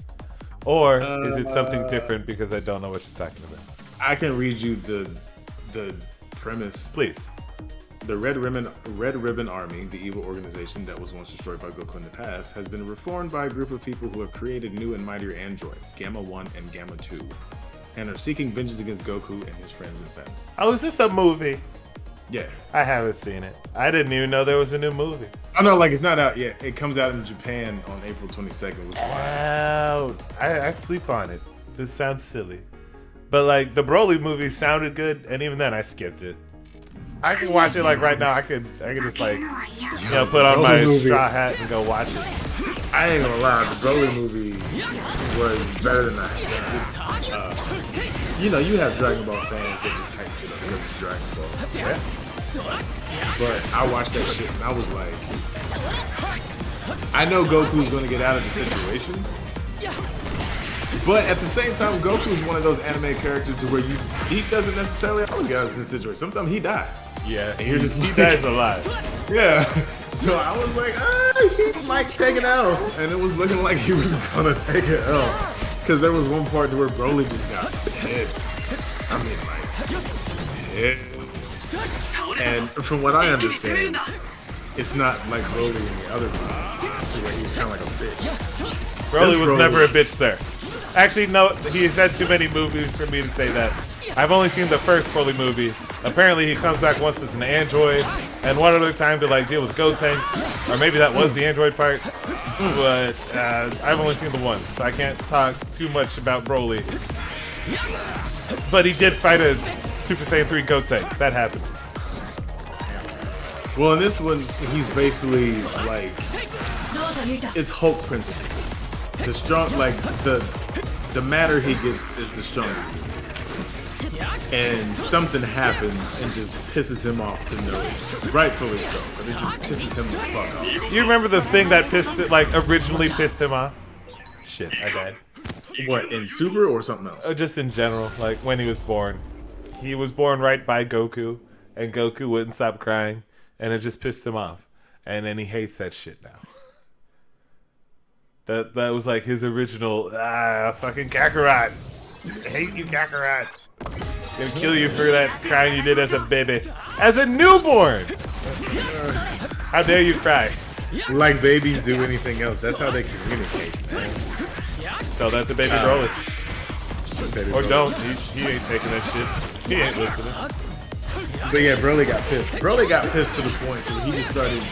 Or is it something different because I don't know what you're talking about? I can read you the premise. Please. The Red Ribbon Army, the evil organization that was once destroyed by Goku in the past, has been reformed by a group of people who have created new and mightier androids, Gamma 1 and Gamma 2, and are seeking vengeance against Goku and his friends and family. Oh, is this a movie? Yeah. I haven't seen it. I didn't even know there was a new movie. Oh no, like it's not out yet. It comes out in Japan on April 22nd, which is why. Oh, I'd sleep on it. This sounds silly. But like the Broly movie sounded good, and even then I skipped it. I can watch it like right now. I could just like put on my straw hat and go watch it. I ain't gonna lie, the Broly movie was better than I expected. You have Dragon Ball fans that just hype shit up because it's Dragon Ball. Yeah. But I watched that shit and I was like, I know Goku's gonna get out of the situation. But at the same time, Goku's one of those anime characters to where he doesn't necessarily always get out of the situation. Sometimes he dies. Yeah, And you're just he dies a lot. Yeah. So I was like, he might take an L. And it was looking like he was gonna take an L. Because there was one part where Broly just got pissed. I mean, like, pissed. And from what I understand, it's not like Broly in the other movies, where he was kind of like a bitch. Broly was never a bitch, sir. Actually, no, he's had too many movies for me to say that. I've only seen the first Broly movie. Apparently, he comes back once as an android, and one other time to like deal with Gotenks, or maybe that was the android part. But I've only seen the one, so I can't talk too much about Broly. But he did fight a Super Saiyan 3 Gotenks. That happened. Well, in this one, he's basically like it's Hulk principles. The strong, like the madder he gets is the stronger. And something happens and just pisses him off to no end. Rightfully so, but it just pisses him the fuck off. You remember the thing that originally pissed him off? Shit, I died. What, in Super or something else? Just in general, like when he was born. He was born right by Goku, and Goku wouldn't stop crying, and it just pissed him off. And then he hates that shit now. That was like his original, fucking Kakarot. I hate you, Kakarot. Gonna kill you for that crying you did as a baby. As a newborn! How dare you cry? Like babies do anything else. That's how they communicate, man. So that's a baby Broly. Baby Or Broly. don't. He ain't taking that shit. He ain't listening. But yeah, Broly got pissed. Broly got pissed to the point where he just started.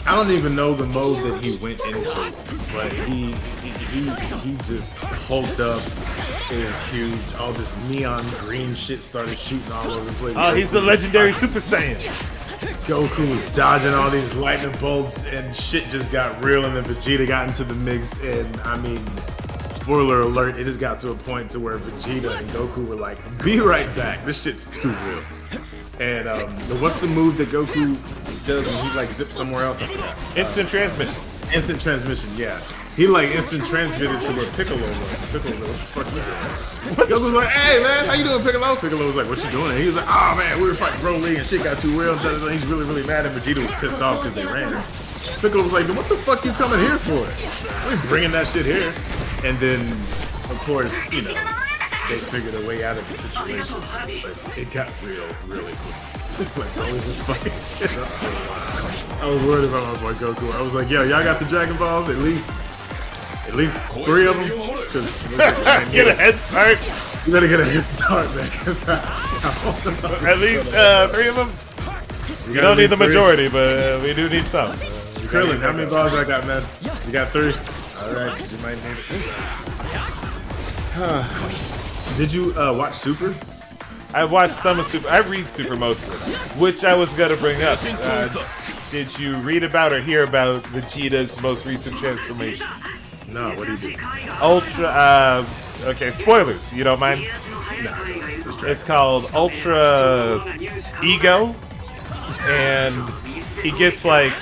I don't even know the mode that he went into, but he just hulked up. It was huge. All this neon green shit started shooting all over the place. Oh, he's the legendary Super Saiyan. Goku was dodging all these lightning bolts, and shit just got real. And then Vegeta got into the mix, and I mean, spoiler alert, it just got to a point to where Vegeta and Goku were like, "Be right back. This shit's too real." And what's the move that Goku does when he like zips somewhere else? I forgot. Instant transmission. Instant transmission, yeah. He like instant transmitted to where Piccolo was. Piccolo was like, what the fuck? Goku was like, "Hey man, how you doing, Piccolo?" Piccolo was like, "What you doing?" And he was like, "Oh man, we were fighting Broly and shit got too real." He's really, really mad, and Vegeta was pissed off because they ran. Piccolo was like, "What the fuck you coming here for? We bringing that shit here." And then, of course, you know, they figured a way out of the situation, but it got real, really quick. Like, Broly was fucking shit up. I was worried about my boy Goku. I was like, "Yo, y'all got the Dragon Balls? At least 3 of them." Get a head start. You better get a head start, man. At least 3 of them. You don't need the majority, but we do need some. Krillin, how many balls I got, man? You got 3? Alright, you might need it. Did you watch Super? I watched some of Super. I read Super mostly, which I was gonna bring up. Did you read about or hear about Vegeta's most recent transformation? No, what do you do? Ultra, okay, spoilers, you don't mind? No. It's called Ultra Ego, and he gets like,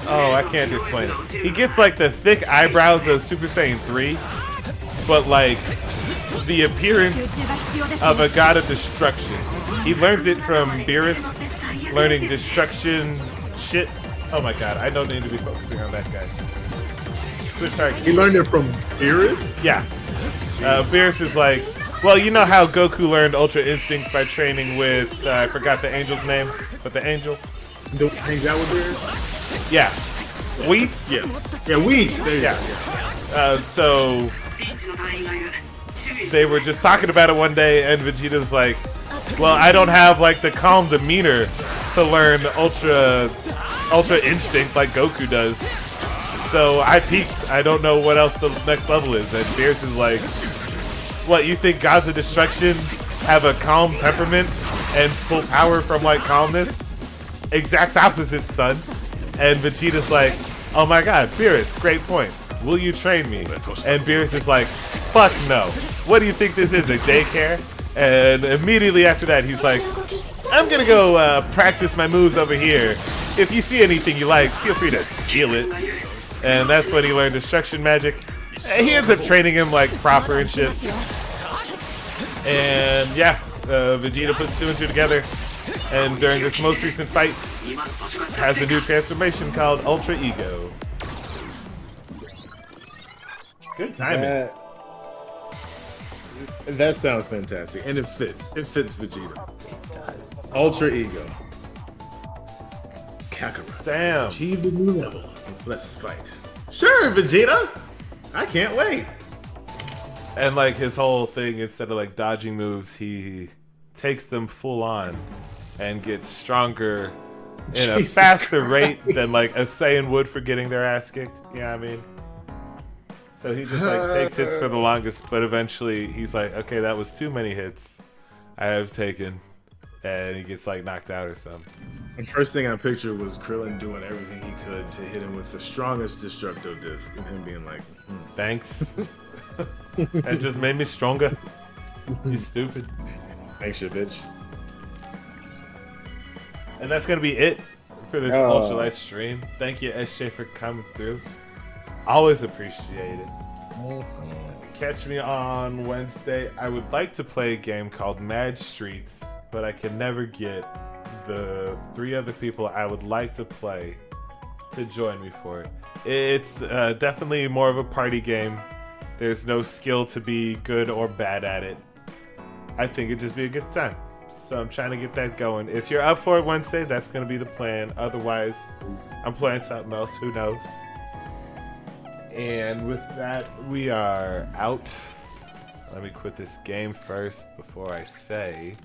oh, I can't explain it. He gets like the thick eyebrows of Super Saiyan 3, but like the appearance of a god of destruction. He learns it from Beerus, learning destruction shit. Oh my god, I don't need to be focusing on that guy. He learned it from Beerus? Yeah. Beerus is like, well, you know how Goku learned Ultra Instinct by training with, I forgot the angel's name, but the angel? Hangs out with Beerus? Yeah. Whis? Yeah. Yeah, Whis. There you go. So they were just talking about it one day, and Vegeta was like, well, I don't have like the calm demeanor to learn Ultra Instinct like Goku does. So I peaked. I don't know what else the next level is. And Beerus is like, what, you think gods of destruction have a calm temperament and pull power from like calmness? Exact opposite, son. And Vegeta's like, oh my god, Beerus, great point. Will you train me? And Beerus is like, fuck no. What do you think this is, a daycare? And immediately after that, he's like, I'm gonna go practice my moves over here. If you see anything you like, feel free to steal it. And that's when he learned destruction magic. And he ends up training him like proper and shit. And yeah, Vegeta puts 2 and 2 together. And during this most recent fight, has a new transformation called Ultra Ego. Good timing. That sounds fantastic, and it fits. It fits Vegeta. It does. Ultra Ego. Kakarot. Damn. Achieved a new level. Let's fight. Sure, Vegeta. I can't wait. And like his whole thing, instead of like dodging moves, he takes them full on and gets stronger in a Jesus faster Christ. rate than like a Saiyan would for getting their ass kicked. You know what I mean? So he just like takes hits for the longest, but eventually he's like, okay, that was too many hits I have taken, and he gets like knocked out or something. The first thing I pictured was Krillin doing everything he could to hit him with the strongest Destructo Disc, and him being like, Thanks. That just made me stronger. You stupid. thanks, you bitch. And that's gonna be it for this Oh. ultralight stream. Thank you, SJ, for coming through. Always appreciate it. Catch me on Wednesday. I would like to play a game called Mad Streets, but I can never get the 3 other people I would like to play to join me for it. It's definitely more of a party game. There's no skill to be good or bad at it. I think it'd just be a good time. So I'm trying to get that going. If you're up for it Wednesday, that's going to be the plan. Otherwise, I'm playing something else. Who knows? And with that, we are out. Let me quit this game first before I say